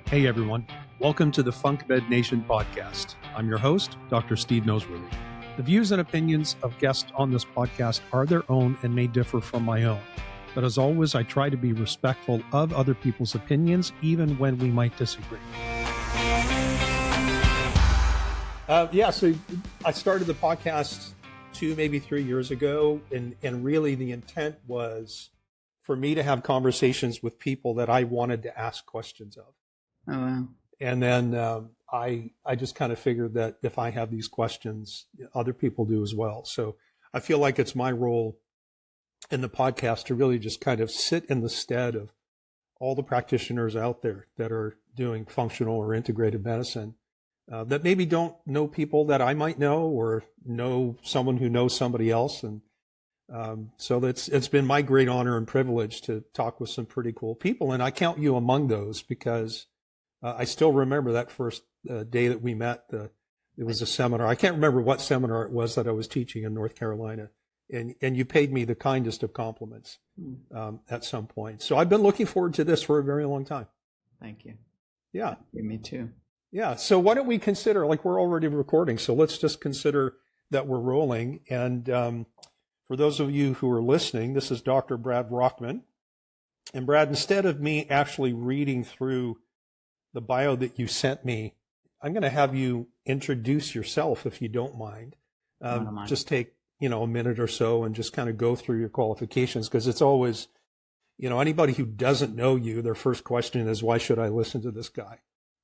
Hey everyone, welcome to the Func Med Nation podcast. I'm your host, Dr. Steve Nosworthy. The views and opinions of guests on this podcast are their own and may differ from my own. But as always, I try to be respectful of other people's opinions, even when we might disagree. So I started the podcast 2, maybe 3 years ago, and really the intent was for me to have conversations with people that I wanted to ask questions of. Oh, wow. And then I just kind of figured that if I have these questions, other people do as well. So I feel like it's my role in the podcast to really just kind of sit in the stead of all the practitioners out there that are doing functional or integrated medicine that maybe don't know people that I might know or know someone who knows somebody else. And so it's been my great honor and privilege to talk with some pretty cool people. And I count you among those because I still remember that first day that we met. It was a seminar. I can't remember what seminar it was that I was teaching in North Carolina. And you paid me the kindest of compliments at some point. So I've been looking forward to this for a very long time. Thank you. Yeah. Me too. Yeah. So why don't we consider, like we're already recording, so let's just consider that we're rolling. And for those of you who are listening, this is Dr. Brad Rockman. And Brad, instead of me actually reading through the bio that you sent me, I'm going to have you introduce yourself, if you don't mind. Just take, a minute or so and just kind of go through your qualifications, because it's always, anybody who doesn't know you, their first question is, why should I listen to this guy?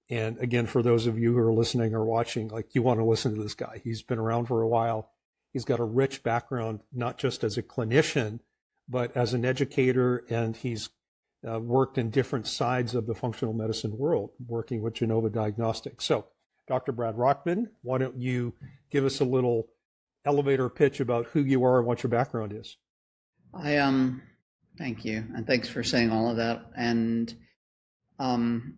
And again, for those of you who are listening or watching, like, you want to listen to this guy. He's been around for a while. He's got a rich background, not just as a clinician, but as an educator, and he's worked in different sides of the functional medicine world, working with Genova Diagnostics. So, Dr. Brad Rockman, why don't you give us a little elevator pitch about who you are and what your background is? Thank you, and thanks for saying all of that. And I'm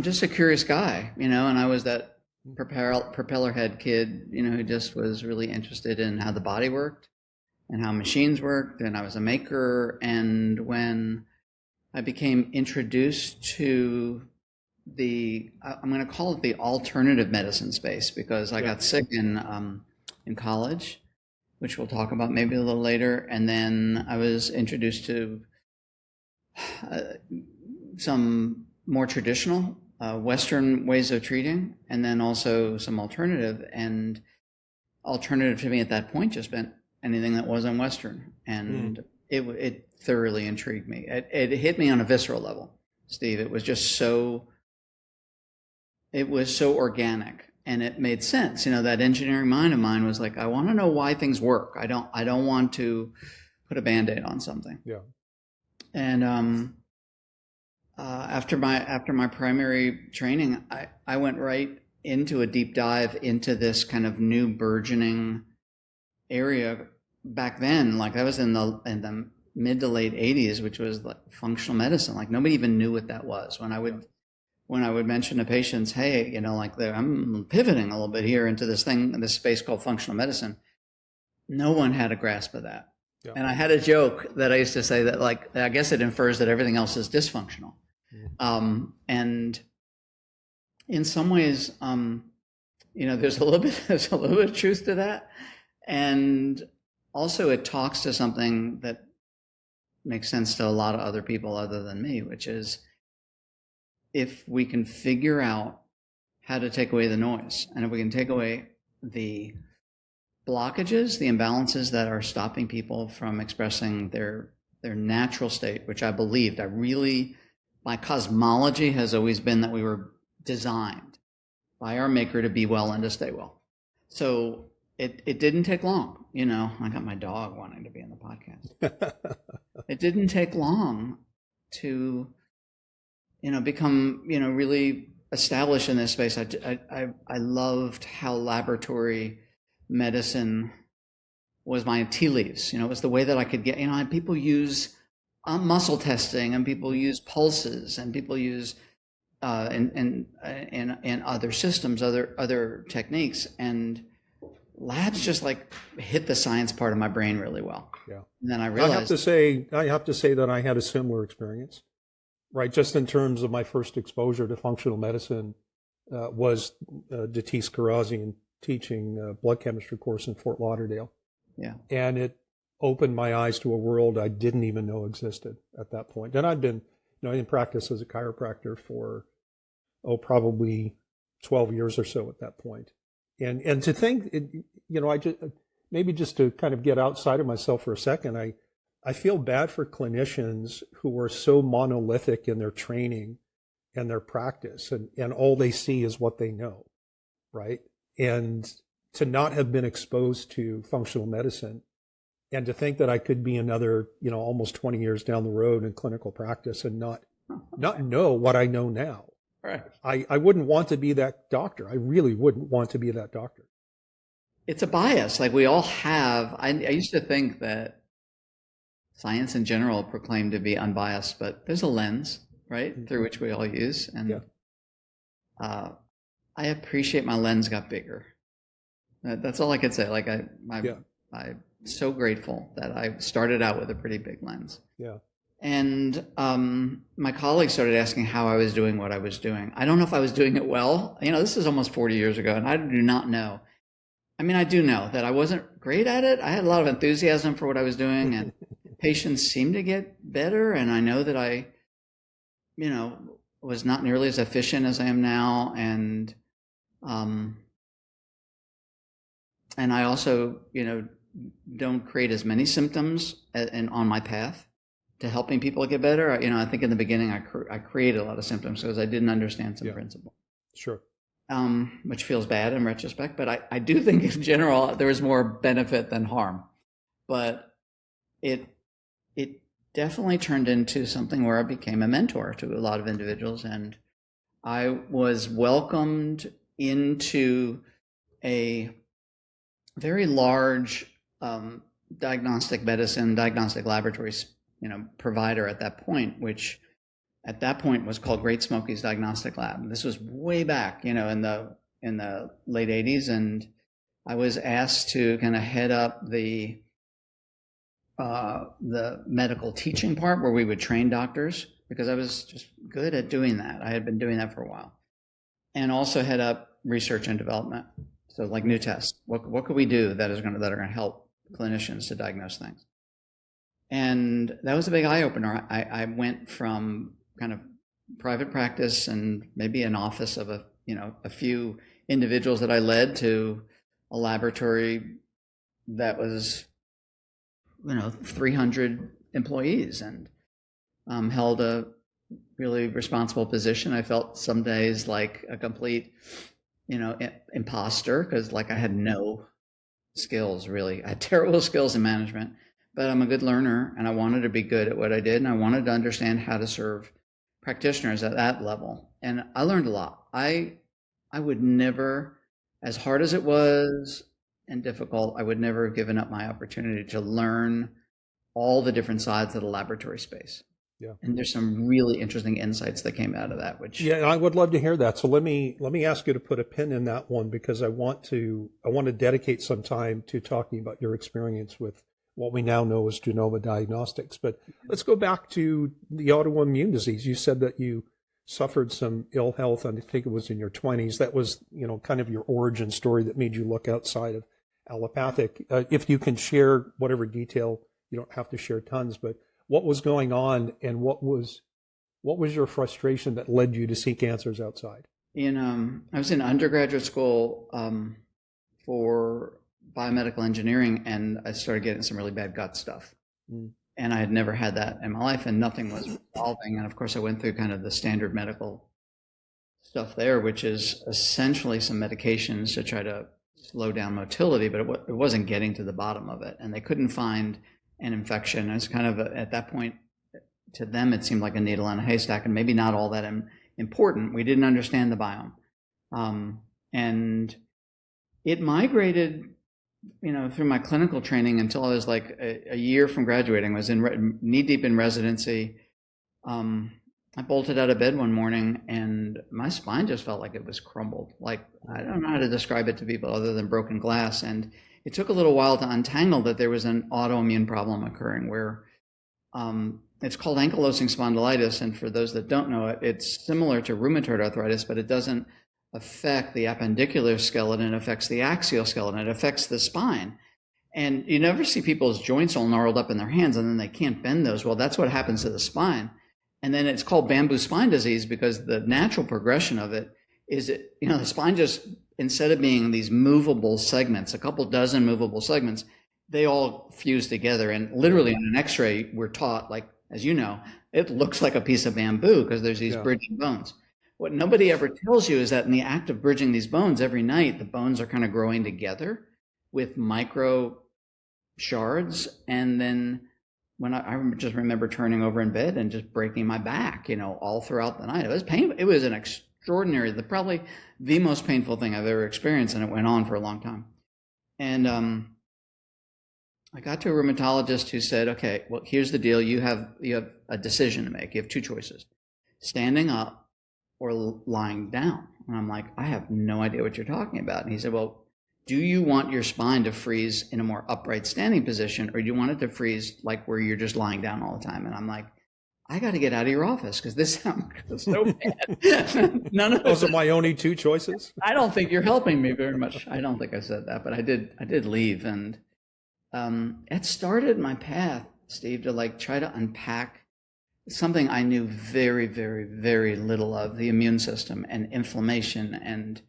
just a curious guy, and I was that propeller head kid, who just was really interested in how the body worked and how machines worked, and I was a maker. And when I became introduced to I'm going to call it the alternative medicine space, because I got sick in college, which we'll talk about maybe a little later. And then I was introduced to some more traditional Western ways of treating, and then also some alternative. And alternative to me at that point just meant anything that wasn't Western. And it thoroughly intrigued me. It hit me on a visceral level, Steve. It was just so organic, and it made sense. That engineering mind of mine was like, I want to know why things work. I don't want to put a Band-Aid on something. Yeah. And after my primary training, I went right into a deep dive into this kind of new burgeoning area. Back then, like, that was in the mid to late 80s, which was like functional medicine. Like, nobody even knew what that was. When I would mention to patients, hey, I'm pivoting a little bit here into this space called functional medicine, no one had a grasp of that. Yeah. And I had a joke that I used to say that, like, I guess it infers that everything else is dysfunctional. And in some ways, there's a little bit of truth to that. And also, it talks to something that makes sense to a lot of other people other than me, which is, if we can figure out how to take away the noise, and if we can take away the blockages, the imbalances that are stopping people from expressing their natural state, which I believed, my cosmology has always been that we were designed by our maker to be well and to stay well. So it didn't take long. I got my dog wanting to be in the podcast. It didn't take long to, become, really established in this space. I loved how laboratory medicine was my tea leaves. It was the way that I could get, people use muscle testing, and people use pulses, and people use in other systems, other techniques, and labs just like hit the science part of my brain really well. Yeah. And then I realized I have to say that I had a similar experience. right? Just in terms of my first exposure to functional medicine was Datis Karazian teaching a blood chemistry course in Fort Lauderdale. Yeah. And it opened my eyes to a world I didn't even know existed at that point. And I'd been, in practice as a chiropractor for, probably 12 years or so at that point. And to think, I just, maybe just to kind of get outside of myself for a second, I feel bad for clinicians who are so monolithic in their training and their practice, and all they see is what they know, right? And to not have been exposed to functional medicine, and to think that I could be another, almost 20 years down the road in clinical practice and not know what I know now. Right. I wouldn't want to be that doctor. I really wouldn't want to be that doctor. It's a bias. Like we all have. I used to think that science in general proclaimed to be unbiased, but there's a lens, right, through which we all use. And I appreciate my lens got bigger. That's all I could say. Like I'm so grateful that I started out with a pretty big lens. Yeah. And my colleagues started asking how I was doing what I was doing. I don't know if I was doing it well. This is almost 40 years ago, and I do not know. I mean, I do know that I wasn't great at it. I had a lot of enthusiasm for what I was doing, and patients seemed to get better. And I know that I, was not nearly as efficient as I am now. And I also, don't create as many symptoms on my path to helping people get better. I think in the beginning I created a lot of symptoms because I didn't understand some principle. Sure. Which feels bad in retrospect, but I do think in general there was more benefit than harm. But it definitely turned into something where I became a mentor to a lot of individuals, and I was welcomed into a very large diagnostic laboratories, provider at that point, which at that point was called Great Smoky's Diagnostic Lab. This was way back, in the late 80s, and I was asked to kind of head up the medical teaching part where we would train doctors, because I was just good at doing that. I had been doing that for a while, and also head up research and development. So like new tests, what could we do that are going to help clinicians to diagnose things? And that was a big eye opener. I went from kind of private practice and maybe an office of a few individuals that I led to a laboratory that was 300 employees, and held a really responsible position. I felt some days like a complete imposter, because like I had no skills really. I had terrible skills in management, but I'm a good learner, and I wanted to be good at what I did, and I wanted to understand how to serve practitioners at that level. And I learned a lot. I would never, as hard as it was and difficult, I would never have given up my opportunity to learn all the different sides of the laboratory space. Yeah. And there's some really interesting insights that came out of that, which I would love to hear that. So let me ask you to put a pin in that one, because I want to dedicate some time to talking about your experience with what we now know as Genova Diagnostics. But let's go back to the autoimmune disease. You said that you suffered some ill health, and I think it was in your 20s. That was, kind of your origin story that made you look outside of allopathic. If you can share whatever detail, you don't have to share tons, but what was going on, and what was your frustration that led you to seek answers outside? I was in undergraduate school for biomedical engineering, and I started getting some really bad gut stuff. And I had never had that in my life, and nothing was resolving. And of course, I went through kind of the standard medical stuff there, which is essentially some medications to try to slow down motility, but it wasn't getting to the bottom of it. And they couldn't find an infection. It's kind of at that point, to them, it seemed like a needle in a haystack, and maybe not all that important. We didn't understand the biome. And it migrated, through my clinical training until I was like a year from graduating. I was knee deep in residency. I bolted out of bed one morning, and my spine just felt like it was crumbled. Like, I don't know how to describe it to people other than broken glass. And it took a little while to untangle that there was an autoimmune problem occurring where, and it's called ankylosing spondylitis, and for those that don't know it, it's similar to rheumatoid arthritis, but it doesn't affect the appendicular skeleton. It affects the axial skeleton. It affects the spine. And you never see people's joints all gnarled up in their hands and then they can't bend those. Well, that's what happens to the spine. And then it's called bamboo spine disease because the natural progression of it is, the spine just, instead of being these movable segments, a couple dozen movable segments, they all fuse together. And literally in an x-ray, we're taught, like, as you know, it looks like a piece of bamboo because there's these bridging bones. What nobody ever tells you is that in the act of bridging these bones every night, the bones are kind of growing together with micro shards. And then when I just remember turning over in bed and just breaking my back, all throughout the night. It was painful. It was an extraordinary, probably the most painful thing I've ever experienced. And it went on for a long time. And I got to a rheumatologist who said, okay, well, here's the deal. You have a decision to make. You have two choices: standing up or lying down. And I'm like, I have no idea what you're talking about. And he said, well, do you want your spine to freeze in a more upright standing position, or do you want it to freeze like where you're just lying down all the time? And I'm like, I got to get out of your office because this sounds so bad. None of those are my only two choices. I don't think you're helping me very much. I don't think I said that, but I did leave. And it started my path, Steve, to try to unpack something I knew very, very, very little of: the immune system and inflammation, and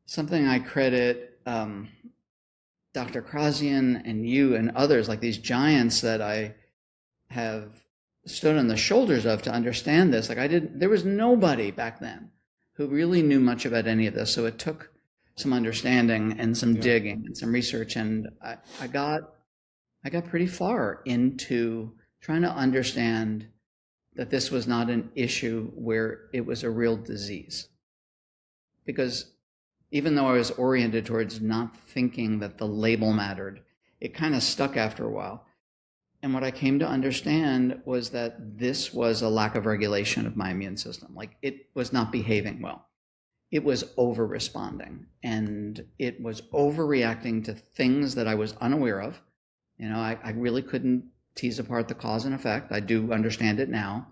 something I credit Dr. Krasian and you and others, like these giants that I have stood on the shoulders of to understand this. There was nobody back then who really knew much about any of this. So it took some understanding and some digging and some research. And I got pretty far into trying to understand that this was not an issue where it was a real disease. Because even though I was oriented towards not thinking that the label mattered, it kind of stuck after a while. And what I came to understand was that this was a lack of regulation of my immune system. It was not behaving well. It was over-responding, and it was overreacting to things that I was unaware of. I really couldn't tease apart the cause and effect. I do understand it now.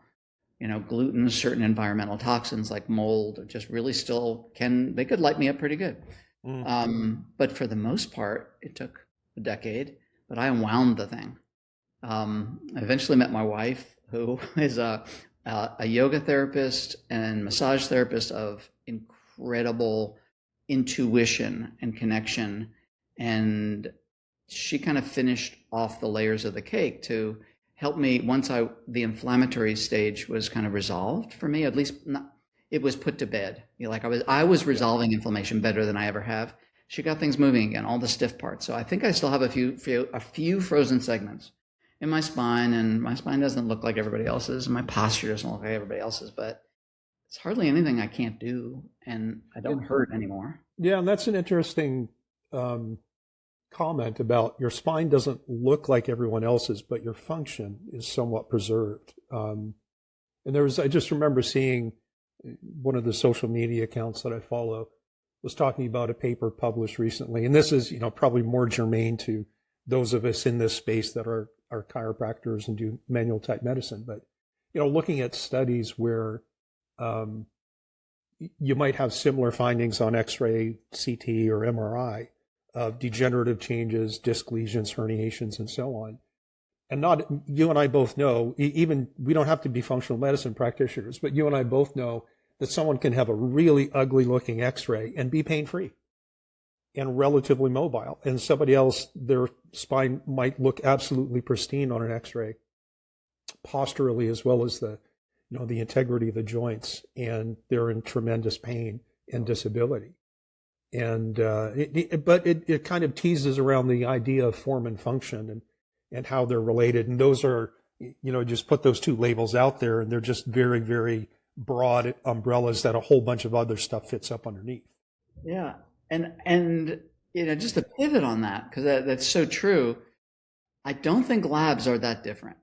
Gluten, certain environmental toxins like mold, just really still they could light me up pretty good. But for the most part, it took a decade, but I unwound the thing. I eventually met my wife, who is a yoga therapist and massage therapist of incredible intuition and connection. And she kind of finished off the layers of the cake to help me once the inflammatory stage was kind of resolved for me. At least it was put to bed. I was resolving inflammation better than I ever have. She got things moving again, all the stiff parts. So I think I still have a few frozen segments in my spine, and my spine doesn't look like everybody else's, and my posture doesn't look like everybody else's, but it's hardly anything I can't do, and I don't hurt anymore. Yeah, and that's an interesting comment about your spine doesn't look like everyone else's, but your function is somewhat preserved. And I just remember seeing one of the social media accounts that I follow was talking about a paper published recently, and this is probably more germane to those of us in this space that are chiropractors and do manual type medicine. But looking at studies where you might have similar findings on X-ray, CT, or MRI of degenerative changes, disc lesions, herniations, and so on. And you and I both know, even we don't have to be functional medicine practitioners, but you and I both know that someone can have a really ugly looking X-ray and be pain-free and relatively mobile. And somebody else, their spine might look absolutely pristine on an X-ray, posturally as well as the integrity of the joints, and they're in tremendous pain and disability. And but it kind of teases around the idea of form and function and how they're related. And those are, just put those two labels out there, and they're just very, very broad umbrellas that a whole bunch of other stuff fits up underneath. Yeah. And just to pivot on that, because that's so true, I don't think labs are that different.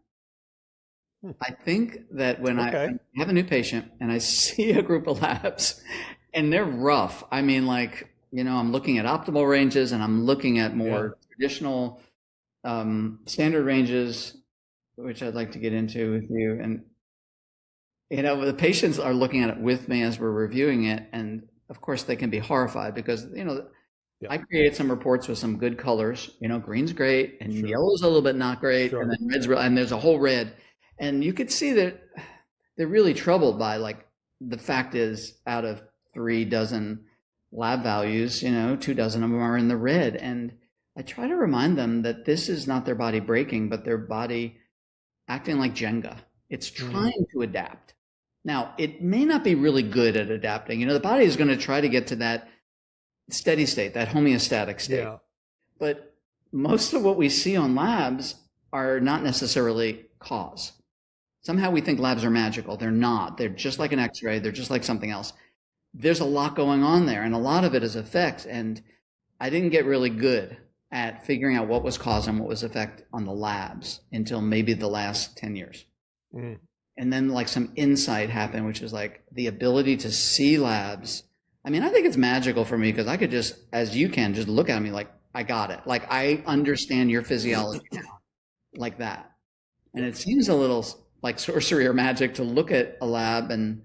I think that when I have a new patient and I see a group of labs and they're rough, I mean, I'm looking at optimal ranges and I'm looking at more traditional standard ranges, which I'd like to get into with you. And, the patients are looking at it with me as we're reviewing it. And of course, they can be horrified because, Yeah. I created some reports with some good colors. Green's great, and Sure. yellow's a little bit not great, Sure. and then red's real, and there's a whole red. And you could see that they're really troubled by, like, the fact is, out of 3 dozen lab values, 2 dozen of them are in the red. And I try to remind them that this is not their body breaking, but their body acting like Jenga. It's trying to adapt. Now, it may not be really good at adapting. The body is going to try to get to that steady state, that homeostatic state. Yeah. But most of what we see on labs are not necessarily cause. Somehow we think labs are magical. They're not. They're just like an X-ray. They're just like something else. There's a lot going on there, and a lot of it is effect. And I didn't get really good at figuring out what was cause and what was effect on the labs until maybe the last 10 years. Mm. And then, like, some insight happened, which is like the ability to see labs. I mean, I think it's magical for me because I could just, as you can, just look at me like, I got it. Like, I understand your physiology now, like that. And it seems a little like sorcery or magic to look at a lab and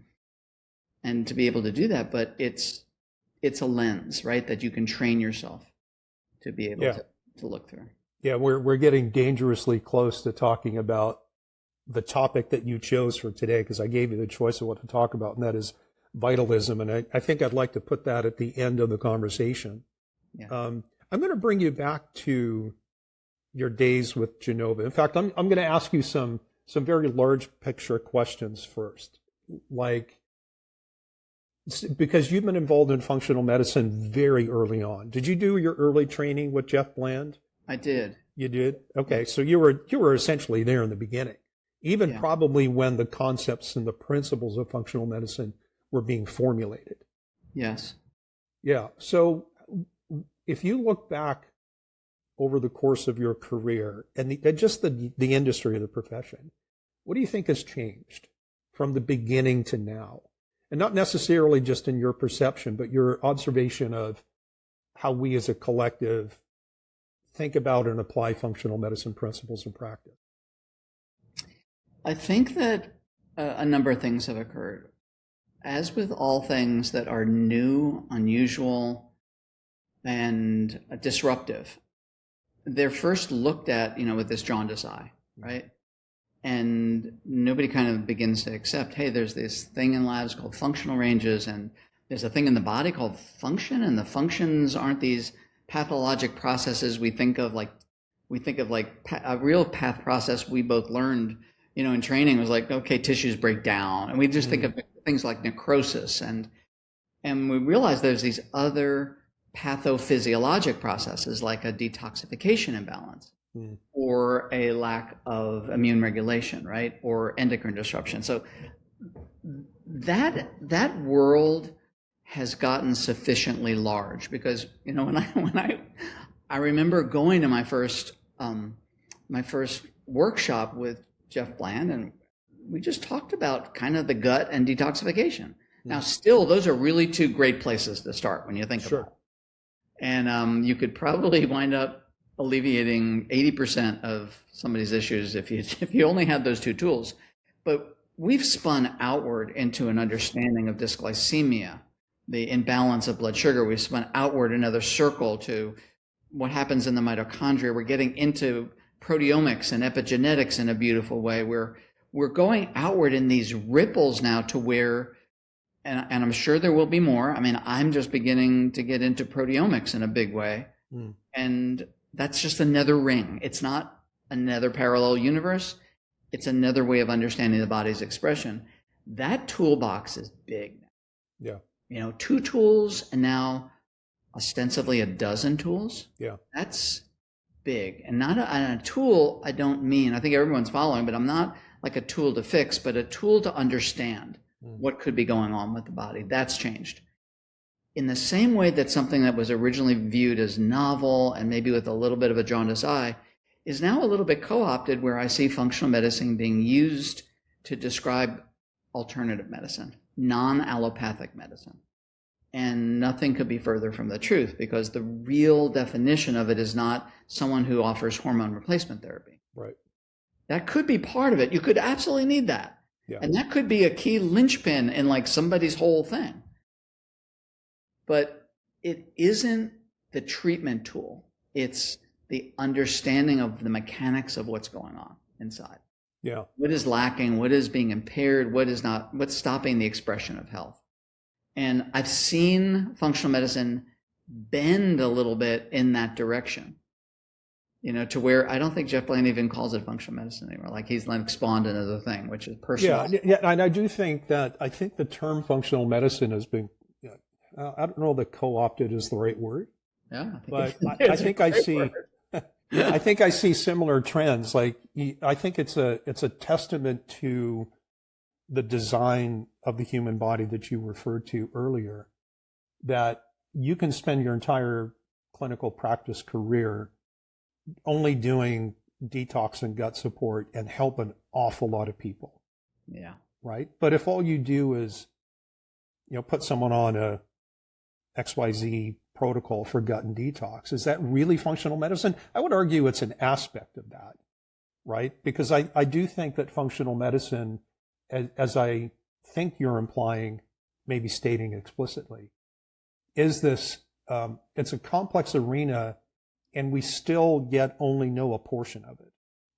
to be able to do that. But it's a lens, right, that you can train yourself to be able to look through. Yeah, we're getting dangerously close to talking about the topic that you chose for today, because I gave you the choice of what to talk about, and that is vitalism. And I think I'd like to put that at the end of the conversation. Yeah. I'm going to bring you back to your days with Genova. In fact, I'm going to ask you some very large picture questions first, like, because you've been involved in functional medicine very early on. Did you do your early training with Jeff Bland? I did. You did? Okay, so you were essentially there in the beginning, even probably when the concepts and the principles of functional medicine were being formulated. Yes. Yeah. So if you look back over the course of your career and just the industry of the profession, what do you think has changed from the beginning to now? And not necessarily just in your perception, but your observation of how we as a collective think about and apply functional medicine principles in practice. I think that a number of things have occurred. As with all things that are new, unusual, and disruptive, they're first looked at, with this jaundice eye, right? And nobody kind of begins to accept, hey, there's this thing in labs called functional ranges, and there's a thing in the body called function, and the functions aren't these pathologic processes we think of like a real path process we both learned, in training was like, okay, tissues break down, and we just think of things like necrosis, and we realize there's these other pathophysiologic processes like a detoxification imbalance or a lack of immune regulation, right, or endocrine disruption. So that world has gotten sufficiently large because when I remember going to my first workshop with Jeff Bland, and we just talked about kind of the gut and detoxification. Now, still, those are really 2 great places to start when you think about it. And you could probably wind up alleviating 80% of somebody's issues if you only had those 2 tools. But we've spun outward into an understanding of dysglycemia, the imbalance of blood sugar. We've spun outward another circle to what happens in the mitochondria. We're getting into proteomics and epigenetics in a beautiful way. We're going outward in these ripples now to where, and I'm sure there will be more. I mean, I'm just beginning to get into proteomics in a big way. And that's just another ring. It's not another parallel universe. It's another way of understanding the body's expression. That toolbox is big. Yeah. 2 tools and now ostensibly a dozen tools. Yeah. That's big. And not a tool, I don't mean, I think everyone's following, but I'm not like a tool to fix, but a tool to understand what could be going on with the body. That's changed. In the same way that something that was originally viewed as novel and maybe with a little bit of a jaundiced eye is now a little bit co-opted, where I see functional medicine being used to describe alternative medicine, non-allopathic medicine. And nothing could be further from the truth, because the real definition of it is not someone who offers hormone replacement therapy. Right. That could be part of it. You could absolutely need that. Yeah. And that could be a key linchpin in like somebody's whole thing. But it isn't the treatment tool. It's the understanding of the mechanics of what's going on inside. Yeah. What is lacking? What is being impaired? What is not? What's stopping the expression of health? And I've seen functional medicine bend a little bit in that direction, to where I don't think Jeff Blaine even calls it functional medicine anymore. Like he's like spawned another thing, which is personal. Yeah, and I do think the term functional medicine has been, I don't know that co-opted is the right word. Yeah, but I think I see. I think I see similar trends. Like I think it's a testament to the design of the human body that you referred to earlier, that you can spend your entire clinical practice career only doing detox and gut support and help an awful lot of people. Yeah. Right. But if all you do is, put someone on a XYZ protocol for gut and detox, is that really functional medicine? I would argue it's an aspect of that, right? Because I do think that functional medicine, as I think you're implying, maybe stating explicitly, is this, it's a complex arena and we still yet only know a portion of it.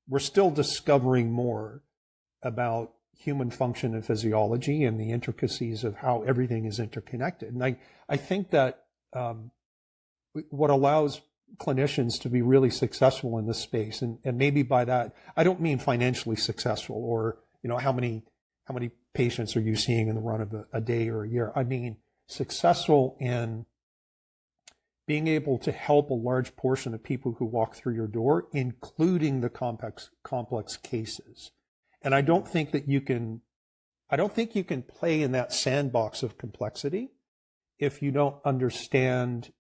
We're still discovering more about human function and physiology and the intricacies of how everything is interconnected. And I think that what allows clinicians to be really successful in this space, and maybe by that, I don't mean financially successful or, how many patients are you seeing in the run of a day or a year? I mean successful in being able to help a large portion of people who walk through your door, including the complex cases. And I don't think you can play in that sandbox of complexity if you don't understand,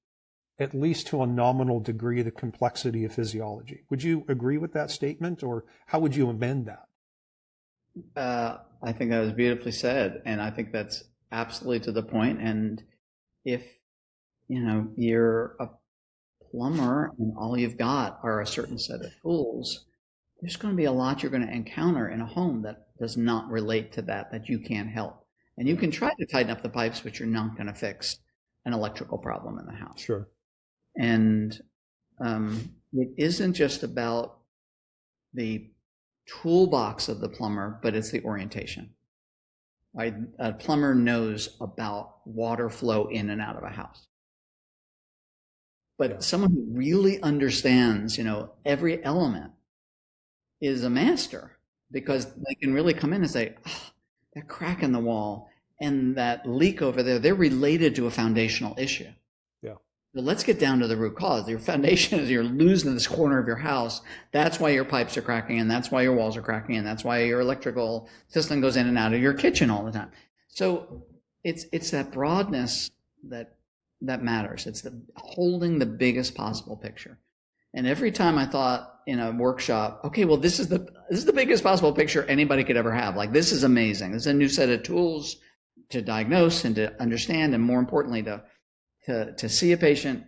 at least to a nominal degree, the complexity of physiology. Would you agree with that statement, or how would you amend that? I think that was beautifully said, and I think that's absolutely to the point. And if you're a plumber and all you've got are a certain set of tools, there's going to be a lot you're going to encounter in a home that does not relate to that you can't help. And you can try to tighten up the pipes, but you're not going to fix an electrical problem in the house. Sure. And it isn't just about the toolbox of the plumber, but it's the orientation. Right? A plumber knows about water flow in and out of a house. But someone who really understands, every element is a master, because they can really come in and say, that crack in the wall and that leak over there, they're related to a foundational issue. Yeah. Well, let's get down to the root cause. Your foundation is you're losing this corner of your house. That's why your pipes are cracking, and that's why your walls are cracking, and that's why your electrical system goes in and out of your kitchen all the time. So it's that broadness that matters. It's holding the biggest possible picture. And every time I thought in a workshop, okay, well, this is the biggest possible picture anybody could ever have. Like, this is amazing. This is a new set of tools to diagnose and to understand, and more importantly, to see a patient.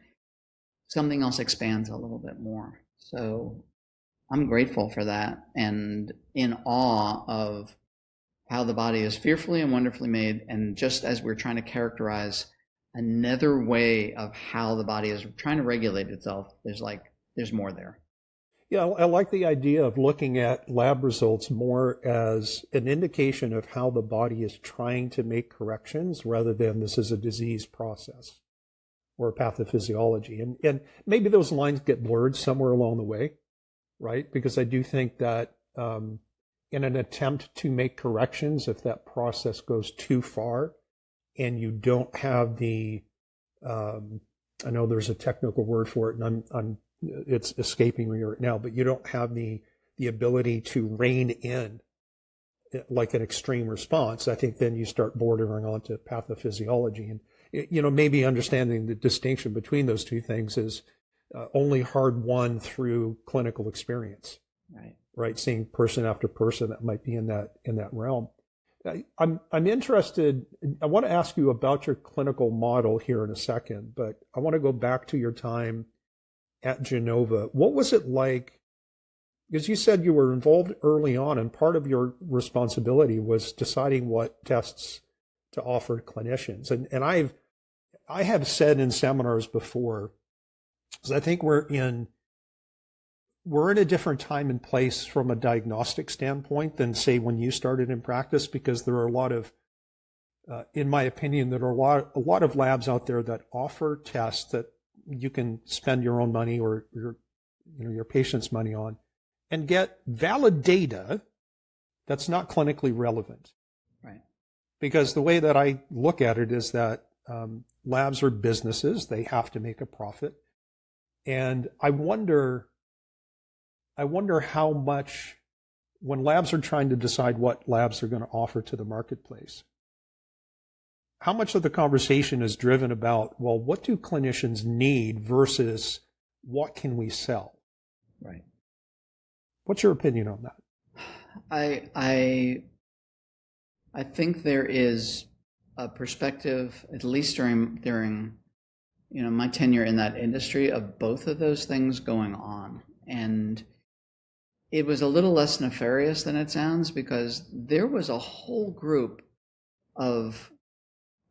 Something else expands a little bit more. So I'm grateful for that, and in awe of how the body is fearfully and wonderfully made. And just as we're trying to characterize another way of how the body is trying to regulate itself, there's more there. Yeah, I like the idea of looking at lab results more as an indication of how the body is trying to make corrections, rather than this is a disease process or pathophysiology. And maybe those lines get blurred somewhere along the way, right? Because I do think that in an attempt to make corrections, if that process goes too far and you don't have the, I know there's a technical word for it, and it's escaping me right now, but you don't have the ability to rein in like an extreme response, I think then you start bordering onto pathophysiology. And, maybe understanding the distinction between those two things is only hard won through clinical experience. Right. Seeing person after person that might be in that realm. I'm interested, I want to ask you about your clinical model here in a second, but I want to go back to your time at Genova. What was it like Because you said you were involved early on, and part of your responsibility was deciding what tests to offer clinicians. And I have said in seminars before, because I think we're in a different time and place from a diagnostic standpoint than, say, when you started in practice, because there are a lot of, in my opinion, there are a lot of labs out there that offer tests that you can spend your own money or your patient's money on and get valid data that's not clinically relevant. Right. Because the way that I look at it is that labs are businesses. They have to make a profit. And I wonder how much, when labs are trying to decide what labs are going to offer to the marketplace, how much of the conversation is driven about, well, what do clinicians need versus what can we sell? Right. What's your opinion on that? I think there is a perspective, at least during my tenure in that industry, of both of those things going on. And it was a little less nefarious than it sounds, because there was a whole group of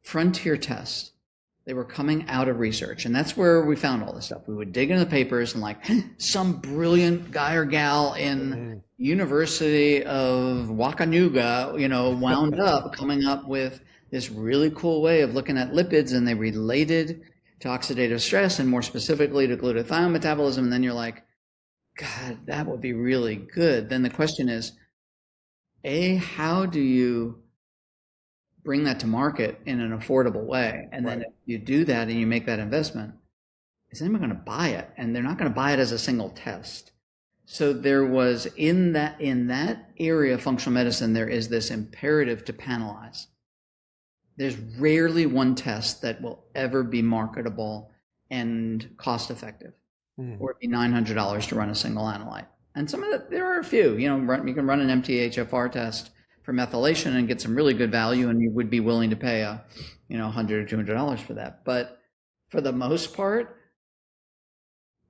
frontier tests. They were coming out of research, and that's where we found all this stuff. We would dig into the papers and some brilliant guy or gal in University of Wakanuga, wound up coming up with this really cool way of looking at lipids, and they related to oxidative stress and more specifically to glutathione metabolism. And then you're like, God, that would be really good. Then the question is, how do you bring that to market in an affordable way? And then if you do that and you make that investment, is anyone going to buy it? And they're not going to buy it as a single test. So there was in that area of functional medicine, there is this imperative to panelize. There's rarely one test that will ever be marketable and cost effective, or it'd be $900 to run a single analyte. And there are a few. You can run an MTHFR test for methylation and get some really good value, and you would be willing to pay $100 or $200 for that. But for the most part,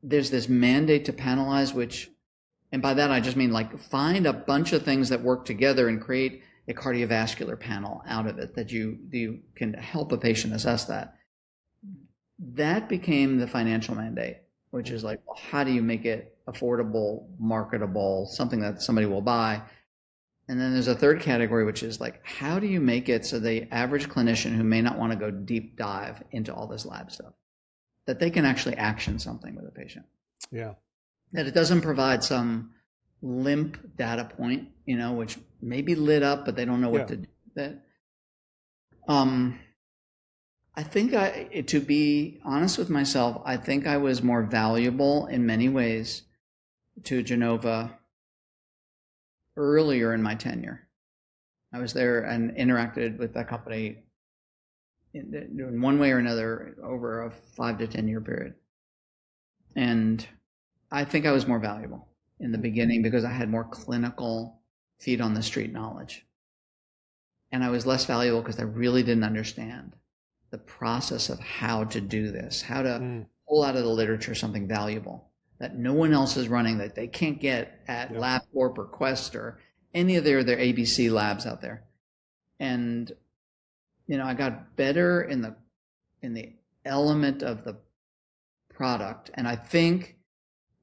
there's this mandate to panelize, and by that I just mean find a bunch of things that work together and create a cardiovascular panel out of it that you can help a patient assess that. That became the financial mandate, which is how do you make it affordable, marketable, something that somebody will buy? And then there's a third category, which is how do you make it so the average clinician who may not want to go deep dive into all this lab stuff, that they can actually action something with a patient? Yeah. That it doesn't provide some limp data point, which may be lit up, but they don't know what to do with it. I think to be honest with myself, I think I was more valuable in many ways to Genova earlier in my tenure. I was there and interacted with that company in one way or another over a 5 to 10 year period. And I think I was more valuable in the beginning because I had more clinical feet on the street knowledge. And I was less valuable because I really didn't understand the process of how to do this, how to pull out of the literature something valuable that no one else is running, that they can't get at LabCorp or Quest or any of their ABC labs out there. And I got better in the element of the product, and I think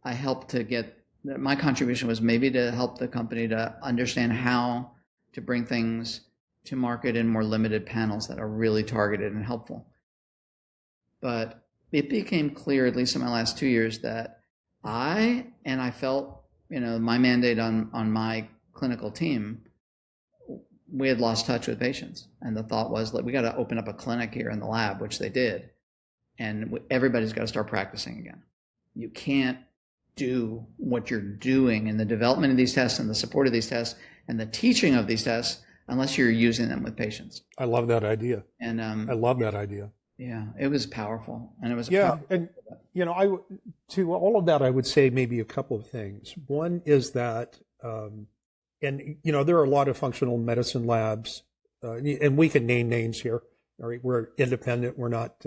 I helped to get, my contribution was maybe to help the company to understand how to bring things to market in more limited panels that are really targeted and helpful. But it became clear, at least in my last 2 years, that I felt, my mandate on my clinical team, we had lost touch with patients. And the thought was, we got to open up a clinic here in the lab, which they did. And everybody's got to start practicing again. You can't do what you're doing in the development of these tests and the support of these tests and the teaching of these tests unless you're using them with patients. I love that idea. And I love that idea. Yeah, it was powerful, and it was and to all of that, I would say maybe a couple of things. One is that, and there are a lot of functional medicine labs, and we can name names here. All right, we're independent. We're not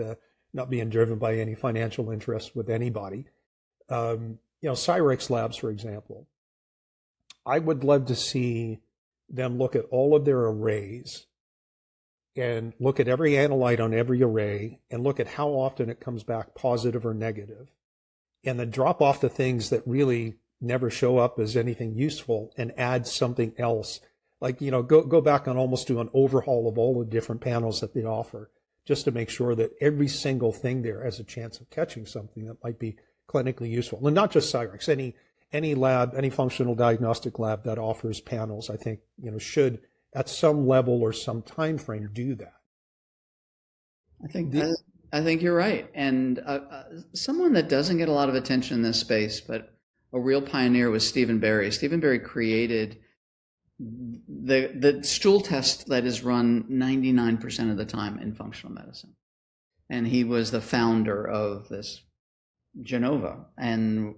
being driven by any financial interest with anybody. Cyrex Labs, for example, I would love to see them look at all of their arrays and look at every analyte on every array and look at how often it comes back positive or negative, and then drop off the things that really never show up as anything useful and add something else. Like, go back and almost do an overhaul of all the different panels that they offer, just to make sure that every single thing there has a chance of catching something that might be clinically useful. And not just Cyrex, any lab, any functional diagnostic lab that offers panels, I think, should at some level or some time frame do that. I think you're right. And someone that doesn't get a lot of attention in this space, but a real pioneer, was Stephen Barry. Stephen Barry created the stool test that is run 99% of the time in functional medicine. And he was the founder of this Genova. And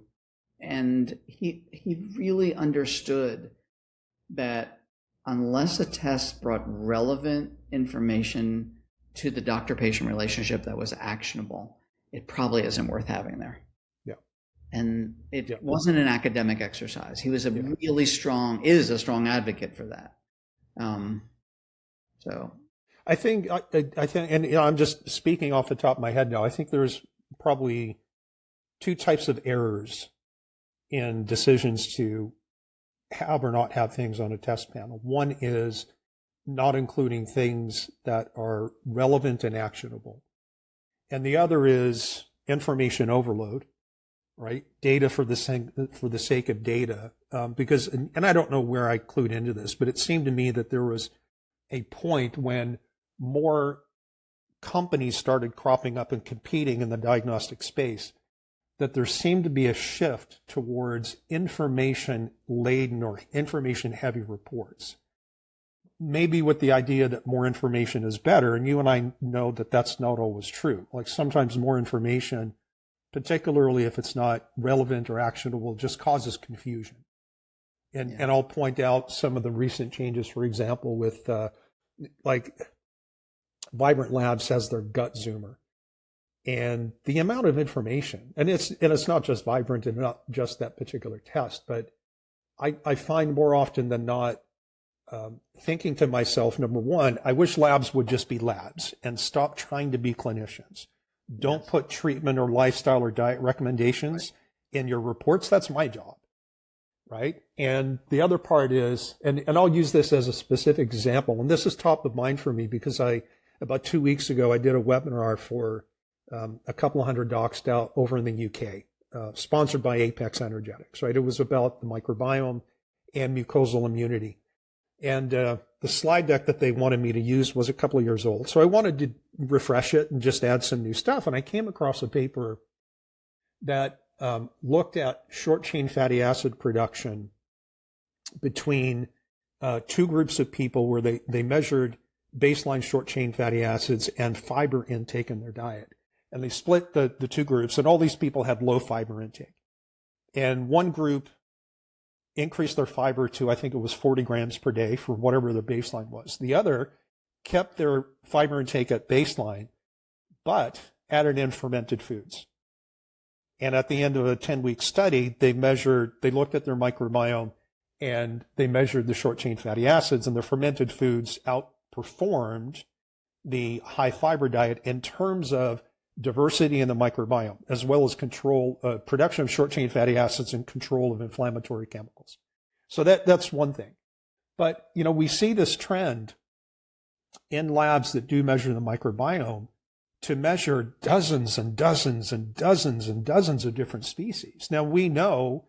he really understood that unless a test brought relevant information to the doctor-patient relationship that was actionable, it probably isn't worth having there. Yeah. And it wasn't an academic exercise. He was is a strong advocate for that. So I think, and I'm just speaking off the top of my head now, I think there's probably two types of errors in decisions to have or not have things on a test panel. One is not including things that are relevant and actionable. And the other is information overload, right? Data for the sake of data. Because, and I don't know where I clued into this, but it seemed to me that there was a point when more companies started cropping up and competing in the diagnostic space, that there seemed to be a shift towards information-laden or information-heavy reports. Maybe with the idea that more information is better, and you and I know that that's not always true. Like sometimes more information, particularly if it's not relevant or actionable, just causes confusion. And I'll point out some of the recent changes, for example, with like Vibrant Labs has their gut zoomer. And the amount of information, and it's not just Vibrant and not just that particular test, but I find more often than not thinking to myself, number one, I wish labs would just be labs and stop trying to be clinicians. Don't put treatment or lifestyle or diet recommendations in your reports. That's my job, right? And the other part is, and I'll use this as a specific example, and this is top of mind for me because about 2 weeks ago, I did a webinar for a couple of hundred docs down over in the UK, sponsored by Apex Energetics, right? It was about the microbiome and mucosal immunity. And the slide deck that they wanted me to use was a couple of years old. So I wanted to refresh it and just add some new stuff. And I came across a paper that looked at short-chain fatty acid production between two groups of people where they measured baseline short-chain fatty acids and fiber intake in their diet. And they split the two groups, and all these people had low fiber intake. And one group increased their fiber to, I think it was 40 grams per day for whatever their baseline was. The other kept their fiber intake at baseline, but added in fermented foods. And at the end of a 10-week study, they looked at their microbiome, and they measured the short-chain fatty acids, and the fermented foods outperformed the high fiber diet in terms of diversity in the microbiome, as well as production of short-chain fatty acids and control of inflammatory chemicals. So that's one thing. But, we see this trend in labs that do measure the microbiome to measure dozens and dozens and dozens and dozens of different species. Now, we know,